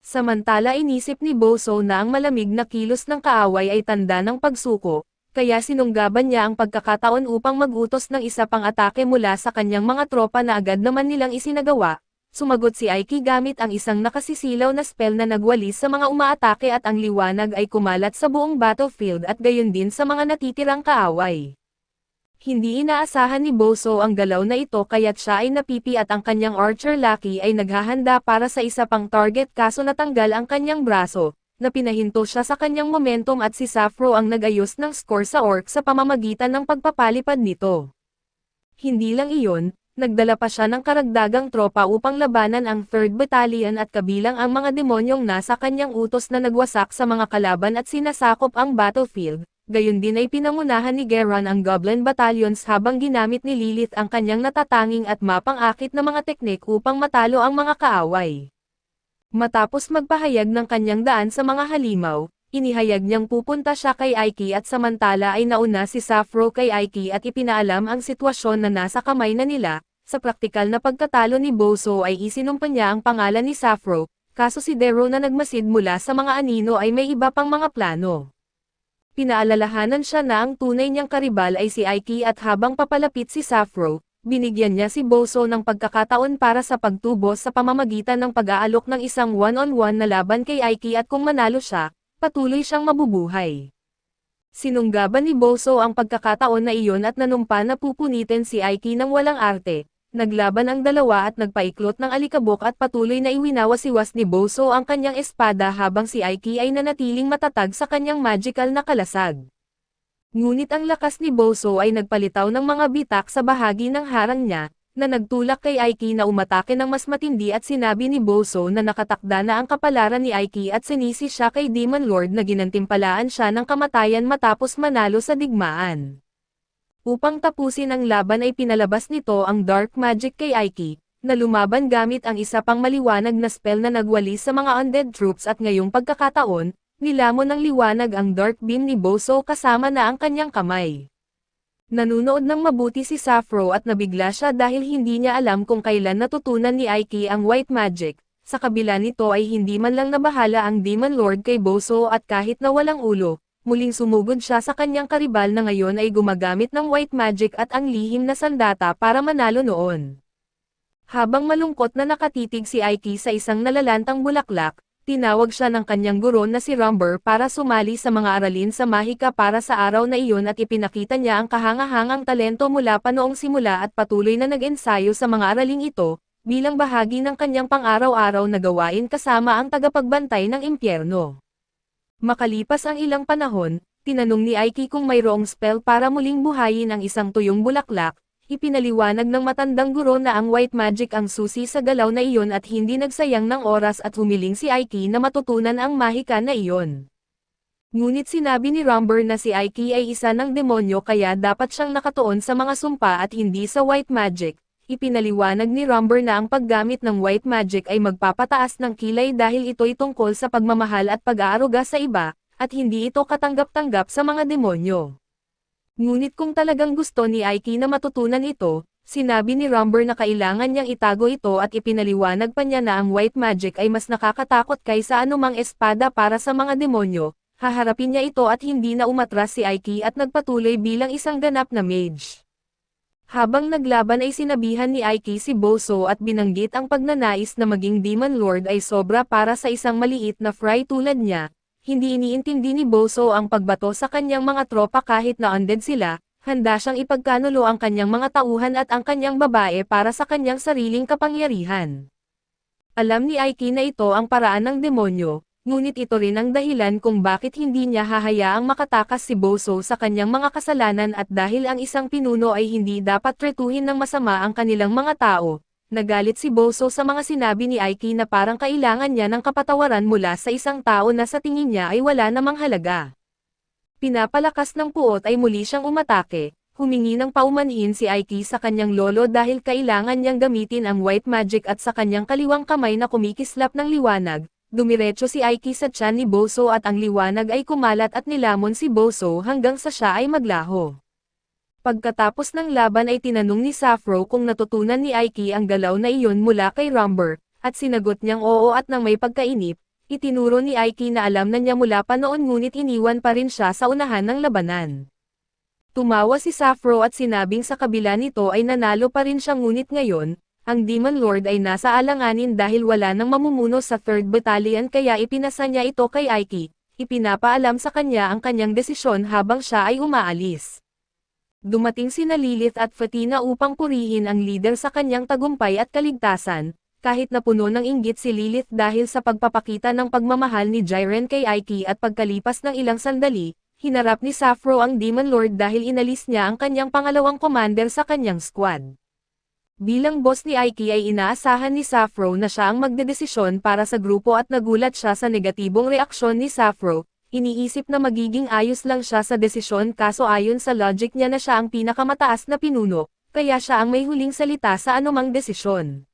Samantala inisip ni Boso na ang malamig na kilos ng kaaway ay tanda ng pagsuko, kaya sinunggaban niya ang pagkakataon upang mag-utos ng isa pang atake mula sa kanyang mga tropa na agad naman nilang isinagawa. Sumagot si Aiki gamit ang isang nakasisilaw na spell na nagwalis sa mga umaatake at ang liwanag ay kumalat sa buong battlefield at gayon din sa mga natitirang kaaway. Hindi inaasahan ni Boso ang galaw na ito kaya't siya ay napipi at ang kanyang archer lucky ay naghahanda para sa isa pang target kaso natanggal ang kanyang braso, na pinahinto siya sa kanyang momentum at si Sappho ang nag-ayos ng score sa orc sa pamamagitan ng pagpapalipad nito. Hindi lang iyon, nagdala pa siya ng karagdagang tropa upang labanan ang 3rd Battalion at kabilang ang mga demonyong nasa kanyang utos na nagwasak sa mga kalaban at sinasakop ang battlefield. Gayon din ay pinangunahan ni Geron ang Goblin Battalions habang ginamit ni Lilith ang kanyang natatanging at mapang-akit na mga teknik upang matalo ang mga kaaway. Matapos magpahayag ng kanyang daan sa mga halimaw, inihayag niyang pupunta siya kay Aiki at samantala ay nauna si Sappho kay Aiki at ipinaalam ang sitwasyon na nasa kamay na nila. Sa praktikal na pagkatalo ni Boso ay isinumpa niya ang pangalan ni Sappho, kaso si Dero na nagmasid mula sa mga anino ay may iba pang mga plano. Pinaalalahanan siya na ang tunay niyang karibal ay si Aiki at habang papalapit si Sappho, binigyan niya si Boso ng pagkakataon para sa pagtubos sa pamamagitan ng pag-aalok ng isang one-on-one na laban kay Aiki at kung manalo siya, patuloy siyang mabubuhay. Sinunggaban ni Boso ang pagkakataon na iyon at nanumpa na pupunitin si Aiki ng walang arte. Naglaban ang dalawa at nagpaiklot ng alikabok at patuloy na iwinawasiwas ni Boso ang kanyang espada habang si Aiki ay nanatiling matatag sa kanyang magical na kalasag. Ngunit ang lakas ni Boso ay nagpalitaw ng mga bitak sa bahagi ng harang niya, na nagtulak kay Aiki na umatake ng mas matindi at sinabi ni Boso na nakatakda na ang kapalaran ni Aiki at sinisi siya kay Demon Lord na ginantimpalaan siya ng kamatayan matapos manalo sa digmaan. Upang tapusin ang laban ay pinalabas nito ang dark magic kay Aiki, na lumaban gamit ang isa pang maliwanag na spell na nagwalis sa mga undead troops at ngayong pagkakataon, nilamon ng liwanag ang dark beam ni Boso kasama na ang kanyang kamay. Nanunood ng mabuti si Sappho at nabigla siya dahil hindi niya alam kung kailan natutunan ni Aiki ang white magic. Sa kabila nito ay hindi man lang nabahala ang Demon Lord kay Boso at kahit na walang ulo, muling sumugod siya sa kanyang karibal na ngayon ay gumagamit ng white magic at ang lihim na sandata para manalo noon. Habang malungkot na nakatitig si Aiki sa isang nalalantang bulaklak, tinawag siya ng kanyang guro na si Rumber para sumali sa mga aralin sa mahika para sa araw na iyon at ipinakita niya ang kahanga-hangang talento mula pa noong simula at patuloy na nag-ensayo sa mga araling ito, bilang bahagi ng kanyang pang-araw-araw na gawain kasama ang tagapagbantay ng impyerno. Makalipas ang ilang panahon, tinanong ni Aiki kung mayroong spell para muling buhayin ang isang tuyong bulaklak. Ipinaliwanag ng matandang guro na ang white magic ang susi sa galaw na iyon at hindi nagsayang ng oras at humiling si Aiki na matutunan ang mahika na iyon. Ngunit sinabi ni Rumber na si Aiki ay isa ng demonyo kaya dapat siyang nakatuon sa mga sumpa at hindi sa white magic. Ipinaliwanag ni Rumber na ang paggamit ng white magic ay magpapataas ng kilay dahil ito'y tungkol sa pagmamahal at pag-aaruga sa iba, at hindi ito katanggap-tanggap sa mga demonyo. Ngunit kung talagang gusto ni Aiki na matutunan ito, sinabi ni Rumber na kailangan niyang itago ito at ipinaliwanag pa niya na ang white magic ay mas nakakatakot kaysa anumang espada para sa mga demonyo. Haharapin niya ito at hindi na umatras si Aiki at nagpatuloy bilang isang ganap na mage. Habang naglaban ay sinabihan ni Aiki si Boso at binanggit ang pagnanais na maging Demon Lord ay sobra para sa isang maliit na fry tulad niya. Hindi iniintindi ni Boso ang pagbato sa kanyang mga tropa kahit na undead sila, handa siyang ipagkanulo ang kanyang mga tauhan at ang kanyang babae para sa kanyang sariling kapangyarihan. Alam ni Aiki na ito ang paraan ng demonyo. Ngunit ito rin ang dahilan kung bakit hindi niya hahayaang makatakas si Boso sa kanyang mga kasalanan at dahil ang isang pinuno ay hindi dapat tretuhin ng masama ang kanilang mga tao. Nagalit si Boso sa mga sinabi ni Aiki na parang kailangan niya ng kapatawaran mula sa isang tao na sa tingin niya ay wala namang halaga. Pinapalakas ng puot ay muli siyang umatake. Humingi ng paumanhin si Aiki sa kanyang lolo dahil kailangan niyang gamitin ang white magic at sa kanyang kaliwang kamay na kumikislap ng liwanag. Dumiretso si Aiki sa tiyan ni Boso at ang liwanag ay kumalat at nilamon si Boso hanggang sa siya ay maglaho. Pagkatapos ng laban ay tinanong ni Sappho kung natutunan ni Aiki ang galaw na iyon mula kay Rumber, at sinagot niyang oo at nang may pagkainip, itinuro ni Aiki na alam na niya mula pa noon ngunit iniwan pa rin siya sa unahan ng labanan. Tumawa si Sappho at sinabing sa kabila nito ay nanalo pa rin siya ngunit ngayon, ang Demon Lord ay nasa alanganin dahil wala nang mamumuno sa 3rd Battalion kaya ipinasa niya ito kay Aiki, ipinapaalam sa kanya ang kanyang desisyon habang siya ay umaalis. Dumating sina Lilith at Fatina upang purihin ang leader sa kanyang tagumpay at kaligtasan, kahit na puno ng inggit si Lilith dahil sa pagpapakita ng pagmamahal ni Jiren kay Aiki at pagkalipas ng ilang sandali, hinarap ni Sappho ang Demon Lord dahil inalis niya ang kanyang pangalawang commander sa kanyang squad. Bilang boss ni Aiki ay inaasahan ni Sappho na siya ang magdedesisyon para sa grupo at nagulat siya sa negatibong reaksyon ni Sappho, iniisip na magiging ayos lang siya sa desisyon kaso ayon sa logic niya na siya ang pinakamataas na pinuno, kaya siya ang may huling salita sa anumang desisyon.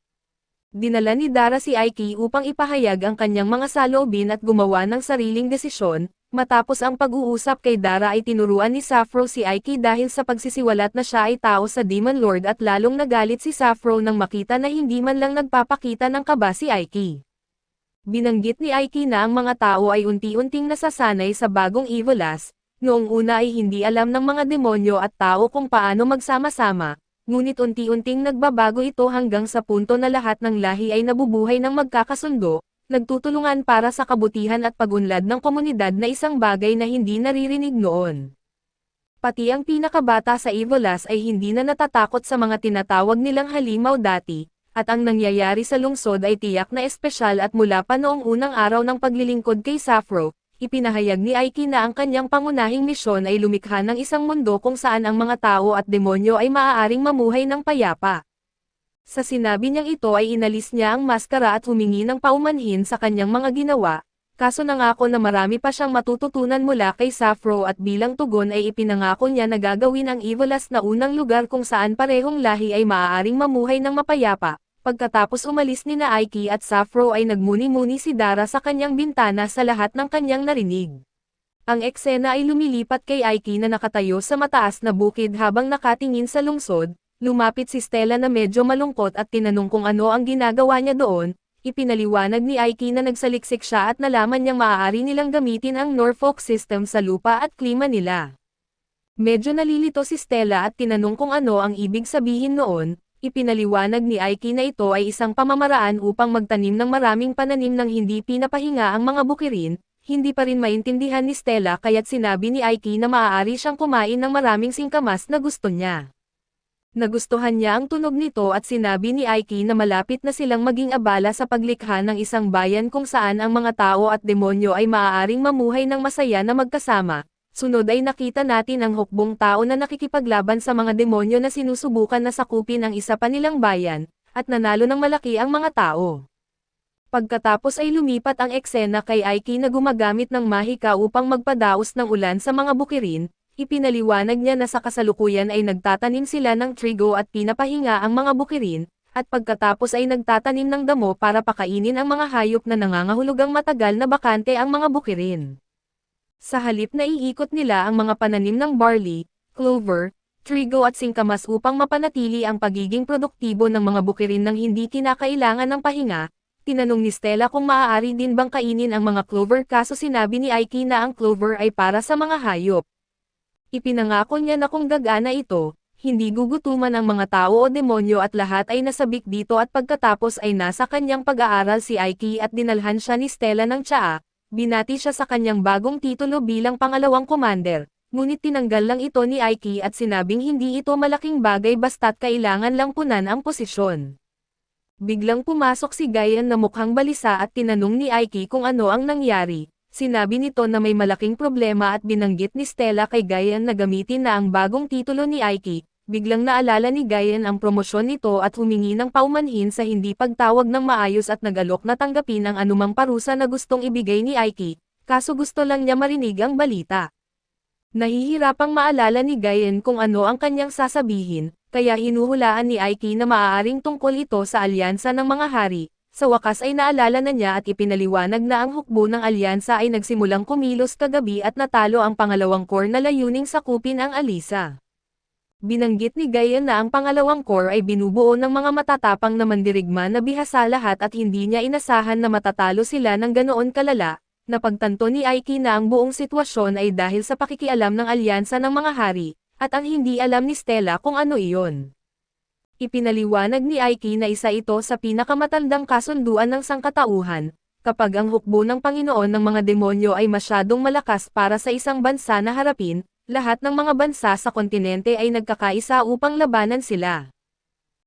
Dinala ni Dara si Aiki upang ipahayag ang kanyang mga saloobin at gumawa ng sariling desisyon. Matapos ang pag-uusap kay Dara ay tinuruan ni Sappho si Aiki dahil sa pagsisiwalat na siya ay tao sa Demon Lord at lalong nagalit si Sappho nang makita na hindi man lang nagpapakita ng kaba si Aiki. Binanggit ni Aiki na ang mga tao ay unti-unting nasasanay sa bagong Evilas, noong una ay hindi alam ng mga demonyo at tao kung paano magsama-sama, ngunit unti-unting nagbabago ito hanggang sa punto na lahat ng lahi ay nabubuhay ng magkakasundo, nagtutulungan para sa kabutihan at pagunlad ng komunidad na isang bagay na hindi naririnig noon. Pati ang pinakabata sa Evilas ay hindi na natatakot sa mga tinatawag nilang halimaw dati, at ang nangyayari sa lungsod ay tiyak na espesyal at mula pa noong unang araw ng paglilingkod kay Sappho, ipinahayag ni Aiki na ang kanyang pangunahing misyon ay lumikha ng isang mundo kung saan ang mga tao at demonyo ay maaaring mamuhay ng payapa. Sa sinabi niyang ito ay inalis niya ang maskara at humingi ng paumanhin sa kanyang mga ginawa, kaso nangako na marami pa siyang matututunan mula kay Sappho at bilang tugon ay ipinangako niya na gagawin ang Evilas na unang lugar kung saan parehong lahi ay maaaring mamuhay ng mapayapa. Pagkatapos umalis ni na Aiki at Sappho ay nagmuni-muni si Dara sa kanyang bintana sa lahat ng kanyang narinig. Ang eksena ay lumilipat kay Aiki na nakatayo sa mataas na bukid habang nakatingin sa lungsod. Lumapit si Stella na medyo malungkot at tinanong kung ano ang ginagawa niya doon, ipinaliwanag ni Aiki na nagsaliksik siya at nalaman niyang maaari nilang gamitin ang Norfolk system sa lupa at klima nila. Medyo nalilito si Stella at tinanong kung ano ang ibig sabihin noon, ipinaliwanag ni Aiki na ito ay isang pamamaraan upang magtanim ng maraming pananim nang hindi pinapahinga ang mga bukirin, hindi pa rin maintindihan ni Stella kaya't sinabi ni Aiki na maaari siyang kumain ng maraming singkamas na gusto niya. Nagustuhan niya ang tunog nito at sinabi ni Aiki na malapit na silang maging abala sa paglikha ng isang bayan kung saan ang mga tao at demonyo ay maaaring mamuhay ng masaya na magkasama. Sunod ay nakita natin ang hukbong tao na nakikipaglaban sa mga demonyo na sinusubukan na sakupin ang isa pa nilang bayan, at nanalo ng malaki ang mga tao. Pagkatapos ay lumipat ang eksena kay Aiki na gumagamit ng mahika upang magpadaos ng ulan sa mga bukirin. Ipinaliwanag niya na sa kasalukuyan ay nagtatanim sila ng trigo at pinapahinga ang mga bukirin, at pagkatapos ay nagtatanim ng damo para pakainin ang mga hayop na nangangahulugang matagal na bakante ang mga bukirin. Sa halip na iikot nila ang mga pananim ng barley, clover, trigo at singkamas upang mapanatili ang pagiging produktibo ng mga bukirin nang hindi kinakailangan ng pahinga, tinanong ni Stella kung maaari din bang kainin ang mga clover kaso sinabi ni Aiki na ang clover ay para sa mga hayop. Ipinangako niya na kung gagana ito, hindi gugutuman ang mga tao o demonyo at lahat ay nasabik dito at pagkatapos ay nasa kanyang pag-aaral si Aiki at dinalhan siya ni Stella ng tsaa, binati siya sa kanyang bagong titulo bilang pangalawang commander, ngunit tinanggal lang ito ni Aiki at sinabing hindi ito malaking bagay basta't kailangan lang punan ang posisyon. Biglang pumasok si Guyan na mukhang balisa at tinanong ni Aiki kung ano ang nangyari. Sinabi nito na may malaking problema at binanggit ni Stella kay Guyan na gamitin na ang bagong titulo ni Aiki. Biglang naalala ni Guyan ang promosyon nito at humingi ng paumanhin sa hindi pagtawag ng maayos at nagalok na tanggapin ang anumang parusa na gustong ibigay ni Aiki, kaso gusto lang niya marinig ang balita. Nahihirapang maalala ni Guyan kung ano ang kanyang sasabihin, kaya hinuhulaan ni Aiki na maaaring tungkol ito sa alyansa ng mga hari. Sa wakas ay naalala na niya at ipinaliwanag na ang hukbo ng alyansa ay nagsimulang kumilos kagabi at natalo ang pangalawang core na layuning sakupin ang Alisa. Binanggit ni Guyan na ang pangalawang core ay binubuo ng mga matatapang na mandirigma na bihasa lahat at hindi niya inasahan na matatalo sila ng ganoon kalala. Napagtanto ni Aiki na ang buong sitwasyon ay dahil sa pakikialam ng alyansa ng mga hari, at ang hindi alam ni Stella kung ano iyon. Ipinaliwanag ni Aiki na isa ito sa pinakamatandang kasunduan ng sangkatauhan, kapag ang hukbo ng Panginoon ng mga demonyo ay masyadong malakas para sa isang bansa na harapin, lahat ng mga bansa sa kontinente ay nagkakaisa upang labanan sila.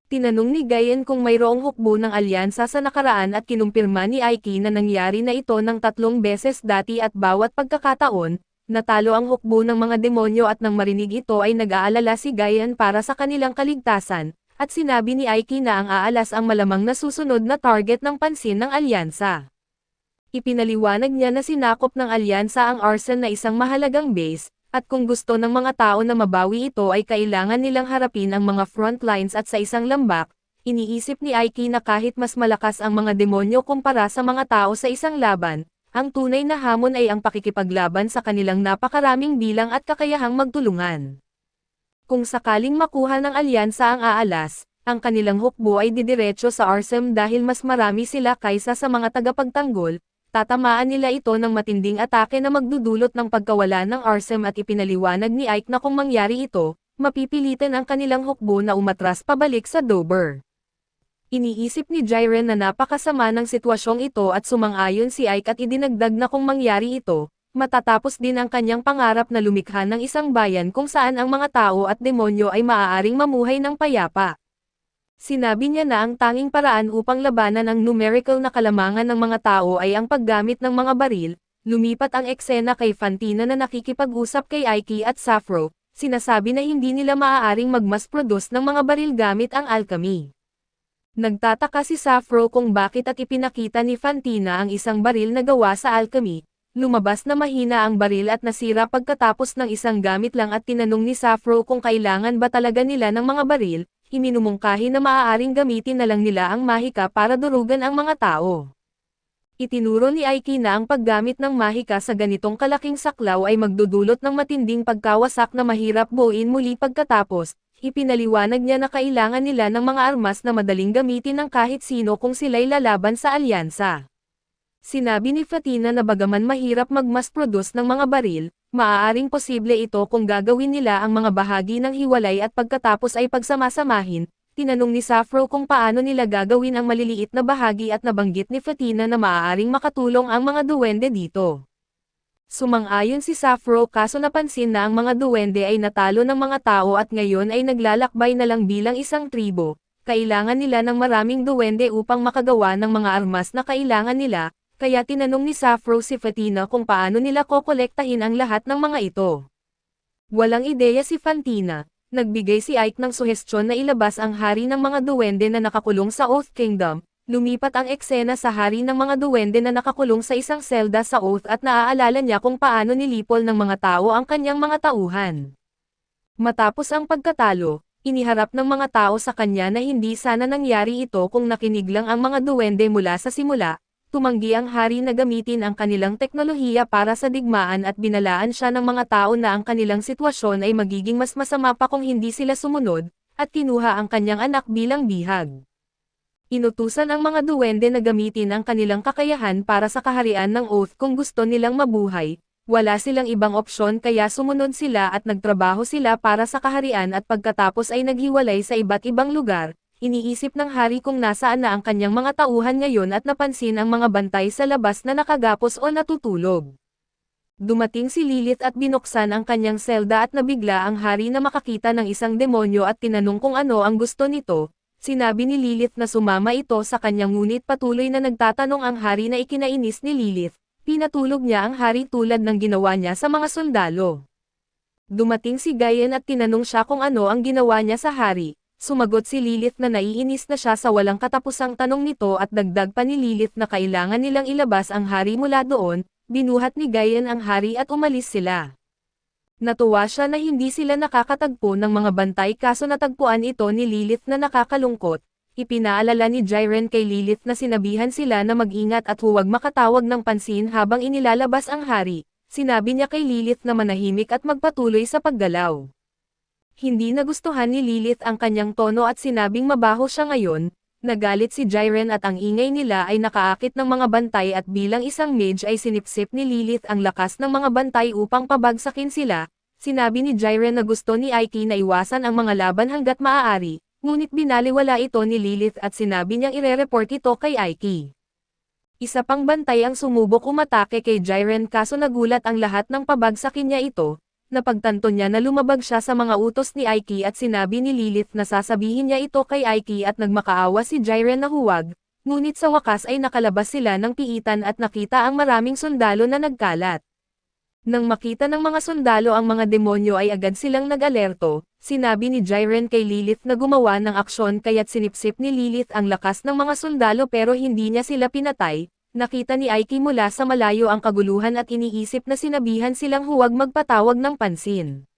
Tinanong ni Guyan kung mayroong hukbo ng alyansa sa nakaraan at kinumpirma ni Aiki na nangyari na ito ng 3 beses dati at bawat pagkakataon, natalo ang hukbo ng mga demonyo at nang marinig ito ay nag-aalala si Guyan para sa kanilang kaligtasan. At sinabi ni Aiki na ang aalas ang malamang na susunod na target ng pansin ng alyansa. Ipinaliwanag niya na sinakop ng alyansa ang arsenal na isang mahalagang base, at kung gusto ng mga tao na mabawi ito ay kailangan nilang harapin ang mga front lines at sa isang lambak, iniisip ni Aiki na kahit mas malakas ang mga demonyo kumpara sa mga tao sa isang laban, ang tunay na hamon ay ang pakikipaglaban sa kanilang napakaraming bilang at kakayahang magtulungan. Kung sakaling makuha ng alyansa ang aalas, ang kanilang hukbo ay didiretso sa Arsem dahil mas marami sila kaysa sa mga tagapagtanggol, tatamaan nila ito ng matinding atake na magdudulot ng pagkawala ng Arsem at ipinaliwanag ni Ike na kung mangyari ito, mapipilitan ang kanilang hukbo na umatras pabalik sa Dober. Iniisip ni Jiren na napakasama ng sitwasyong ito at sumang-ayon si Ike at idinagdag na kung mangyari ito, matatapos din ang kanyang pangarap na lumikha ng isang bayan kung saan ang mga tao at demonyo ay maaaring mamuhay ng payapa. Sinabi niya na ang tanging paraan upang labanan ang numerical na kalamangan ng mga tao ay ang paggamit ng mga baril. Lumipat ang eksena kay Fantina na nakikipag-usap kay Aiki at Sappho, sinasabi na hindi nila maaaring mag-mass-produce ng mga baril gamit ang alchemy. Nagtataka si Sappho kung bakit at ipinakita ni Fantina ang isang baril na gawa sa alchemy. Lumabas na mahina ang baril at nasira pagkatapos ng isang gamit lang at tinanong ni Sappho kung kailangan ba talaga nila ng mga baril, iminumungkahi na maaaring gamitin na lang nila ang mahika para durugan ang mga tao. Itinuro ni Aiki na ang paggamit ng mahika sa ganitong kalaking saklaw ay magdudulot ng matinding pagkawasak na mahirap buuin muli pagkatapos, ipinaliwanag niya na kailangan nila ng mga armas na madaling gamitin ng kahit sino kung sila'y lalaban sa alyansa. Sinabi ni Fatina na bagaman mahirap mag-mass-produce ng mga baril, maaaring posible ito kung gagawin nila ang mga bahagi ng hiwalay at pagkatapos ay pagsamasamahin. Tinanong ni Sappho kung paano nila gagawin ang maliliit na bahagi at nabanggit ni Fatina na maaaring makatulong ang mga duwende dito. Sumang-ayon si Sappho kaso napansin na ang mga duwende ay natalo ng mga tao at ngayon ay naglalakbay na lang bilang isang tribo. Kailangan nila ng maraming duwende upang makagawa ng mga armas na kailangan nila. Kaya tinanong ni Sappho si Fatina kung paano nila kokolektahin ang lahat ng mga ito. Walang ideya si Fantina, nagbigay si Ike ng suhestyon na ilabas ang hari ng mga duwende na nakakulong sa Oath Kingdom, Lumipat ang eksena sa hari ng mga duwende na nakakulong sa isang selda sa Oath at naaalala niya kung paano nilipol ng mga tao ang kanyang mga tauhan. Matapos ang pagkatalo, iniharap ng mga tao sa kanya na hindi sana nangyari ito kung nakinig lang ang mga duwende mula sa simula. Tumanggi ang hari na gamitin ang kanilang teknolohiya para sa digmaan at binalaan siya ng mga tao na ang kanilang sitwasyon ay magiging mas masama pa kung hindi sila sumunod, at kinuha ang kanyang anak bilang bihag. Inutusan ang mga duwende na gamitin ang kanilang kakayahan para sa kaharian ng Oath kung gusto nilang mabuhay. Wala silang ibang opsyon kaya sumunod sila at nagtrabaho sila para sa kaharian at pagkatapos ay naghiwalay sa iba't ibang lugar. Iniisip ng hari kung nasaan na ang kanyang mga tauhan ngayon at napansin ang mga bantay sa labas na nakagapos o natutulog. Dumating si Lilith at binuksan ang kanyang selda at nabigla ang hari na makakita ng isang demonyo at tinanong kung ano ang gusto nito. Sinabi ni Lilith na sumama ito sa kanyang ngunit patuloy na nagtatanong ang hari na ikinainis ni Lilith. Pinatulog niya ang hari tulad ng ginawa niya sa mga sundalo. Dumating si Gayen at tinanong siya kung ano ang ginawa niya sa hari. Sumagot si Lilith na naiinis na siya sa walang katapusang tanong nito at dagdag pa ni Lilith na kailangan nilang ilabas ang hari mula doon. Binuhat ni Gayen ang hari at umalis sila. Natuwa siya na hindi sila nakakatagpo ng mga bantay kaso natagpuan ito ni Lilith na nakakalungkot. Ipinaalala ni Jiren kay Lilith na sinabihan sila na mag-ingat at huwag makatawag ng pansin habang inilalabas ang hari. Sinabi niya kay Lilith na manahimik at magpatuloy sa paggalaw. Hindi nagustuhan ni Lilith ang kanyang tono at sinabing mabaho siya ngayon. Nagalit si Jiren at ang ingay nila ay nakaakit ng mga bantay at bilang isang mage ay sinipsip ni Lilith ang lakas ng mga bantay upang pabagsakin sila. Sinabi ni Jiren na gusto ni Aiki na iwasan ang mga laban hanggat maaari, ngunit binaliwala ito ni Lilith at sinabi niyang ire-report ito kay Aiki. Isa pang bantay ang sumubok umatake kay Jiren kaso nagulat ang lahat ng pabagsakin niya ito. Napagtanto niya na lumabag siya sa mga utos ni Aiki at sinabi ni Lilith na sasabihin niya ito kay Aiki at nagmakaawa si Jiren na huwag, ngunit sa wakas ay nakalabas sila ng piitan at nakita ang maraming sundalo na nagkalat. Nang makita ng mga sundalo ang mga demonyo ay agad silang nag-alerto, sinabi ni Jiren kay Lilith na gumawa ng aksyon kaya't sinipsip ni Lilith ang lakas ng mga sundalo pero hindi niya sila pinatay. Nakita ni Aiki mula sa malayo ang kaguluhan at iniisip na sinabihan silang huwag magpatawag ng pansin.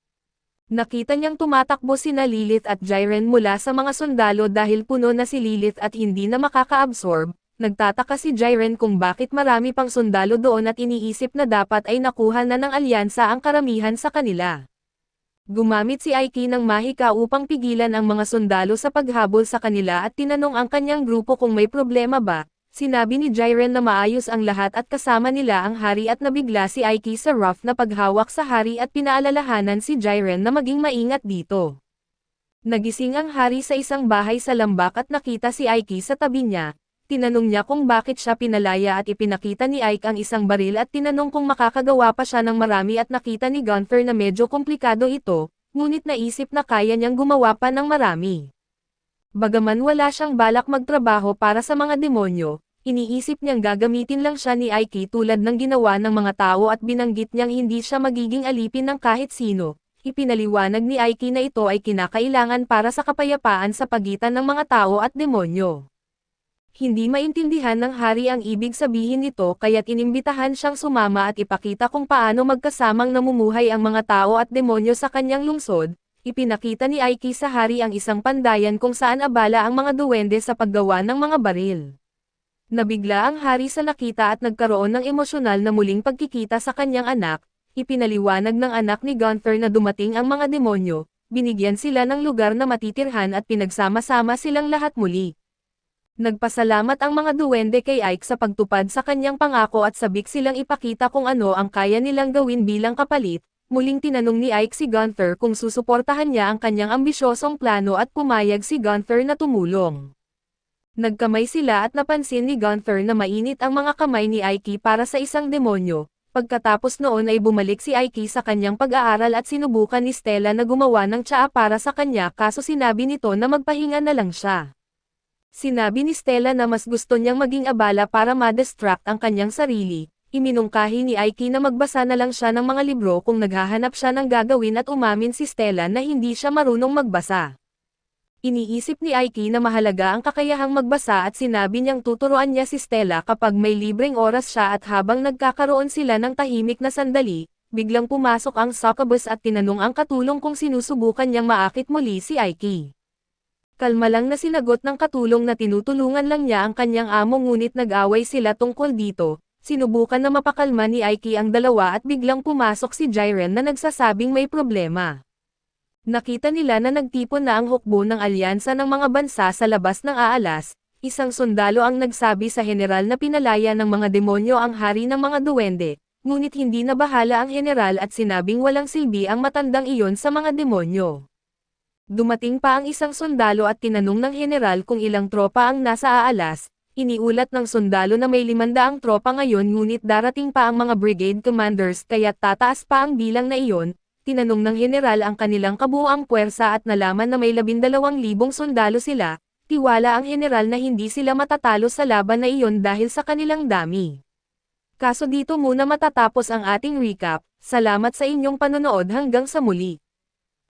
Nakita niyang tumatakbo sina Lilith at Jiren mula sa mga sundalo dahil puno na si Lilith at hindi na makaka-absorb. Nagtataka si Jiren kung bakit marami pang sundalo doon at iniisip na dapat ay nakuha na ng alyansa ang karamihan sa kanila. Gumamit si Aiki ng mahika upang pigilan ang mga sundalo sa paghabol sa kanila at tinanong ang kanyang grupo kung may problema ba. Sinabi ni Jiren na maayos ang lahat at kasama nila ang hari at nabigla si Aiki sa rough na paghawak sa hari at pinaalalahanan si Jiren na maging maingat dito. Nagising ang hari sa isang bahay sa lambak at nakita si Aiki sa tabi niya. Tinanong niya kung bakit siya pinalaya at ipinakita ni Aiki ang isang baril at tinanong kung makakagawa pa siya ng marami at nakita ni Gunther na medyo komplikado ito, ngunit naisip na kaya niyang gumawa pa ng marami. Bagaman wala siyang balak magtrabaho para sa mga demonyo, iniisip niyang gagamitin lang siya ni Aiki tulad ng ginawa ng mga tao at binanggit niyang hindi siya magiging alipin ng kahit sino. Ipinaliwanag ni Aiki na ito ay kinakailangan para sa kapayapaan sa pagitan ng mga tao at demonyo. Hindi maintindihan ng hari ang ibig sabihin nito kaya't inimbitahan siyang sumama at ipakita kung paano magkasamang namumuhay ang mga tao at demonyo sa kanyang lungsod. Ipinakita ni Aiki sa hari ang isang pandayan kung saan abala ang mga duwende sa paggawa ng mga baril. Nabigla ang hari sa nakita at nagkaroon ng emosyonal na muling pagkikita sa kanyang anak. Ipinaliwanag ng anak ni Gunther na dumating ang mga demonyo, binigyan sila ng lugar na matitirhan at pinagsama-sama silang lahat muli. Nagpasalamat ang mga duwende kay Aiki sa pagtupad sa kanyang pangako at sabik silang ipakita kung ano ang kaya nilang gawin bilang kapalit. Muling tinanong ni Aiki si Gunther kung susuportahan niya ang kanyang ambisyosong plano at pumayag si Gunther na tumulong. Nagkamay sila at napansin ni Gunther na mainit ang mga kamay ni Aiki para sa isang demonyo. Pagkatapos noon ay bumalik si Aiki sa kanyang pag-aaral at sinubukan ni Stella na gumawa ng tsaa para sa kanya kaso sinabi nito na magpahinga na lang siya. Sinabi ni Stella na mas gusto niyang maging abala para ma-distract ang kanyang sarili. Iminungkahi ni Aiki na magbasa na lang siya ng mga libro kung naghahanap siya ng gagawin at umamin si Stella na hindi siya marunong magbasa. Iniisip ni Aiki na mahalaga ang kakayahang magbasa at sinabi niyang tuturuan niya si Stella kapag may libreng oras siya at habang nagkakaroon sila ng tahimik na sandali, biglang pumasok ang succubus at tinanong ang katulong kung sinusubukan niyang maakit muli si Aiki. Kalma lang na sinagot ng katulong na tinutulungan lang niya ang kanyang amo ngunit nag-away sila tungkol dito, sinubukan na mapakalma ni Aiki ang dalawa at biglang pumasok si Jiren na nagsasabing may problema. Nakita nila na nagtipon na ang hukbo ng alyansa ng mga bansa sa labas ng Aalas, isang sundalo ang nagsabi sa general na pinalaya ng mga demonyo ang hari ng mga duwende, ngunit hindi na bahala ang general at sinabing walang silbi ang matandang iyon sa mga demonyo. Dumating pa ang isang sundalo at tinanong ng general kung ilang tropa ang nasa Aalas, iniulat ng sundalo na may 500 tropa ngayon ngunit darating pa ang mga brigade commanders kaya tataas pa ang bilang na iyon. Tinanong ng general ang kanilang kabuuang puwersa at nalaman na may 12,000 sundalo sila, tiwala ang general na hindi sila matatalo sa laban na iyon dahil sa kanilang dami. Kaso dito muna matatapos ang ating recap, salamat sa inyong panonood hanggang sa muli.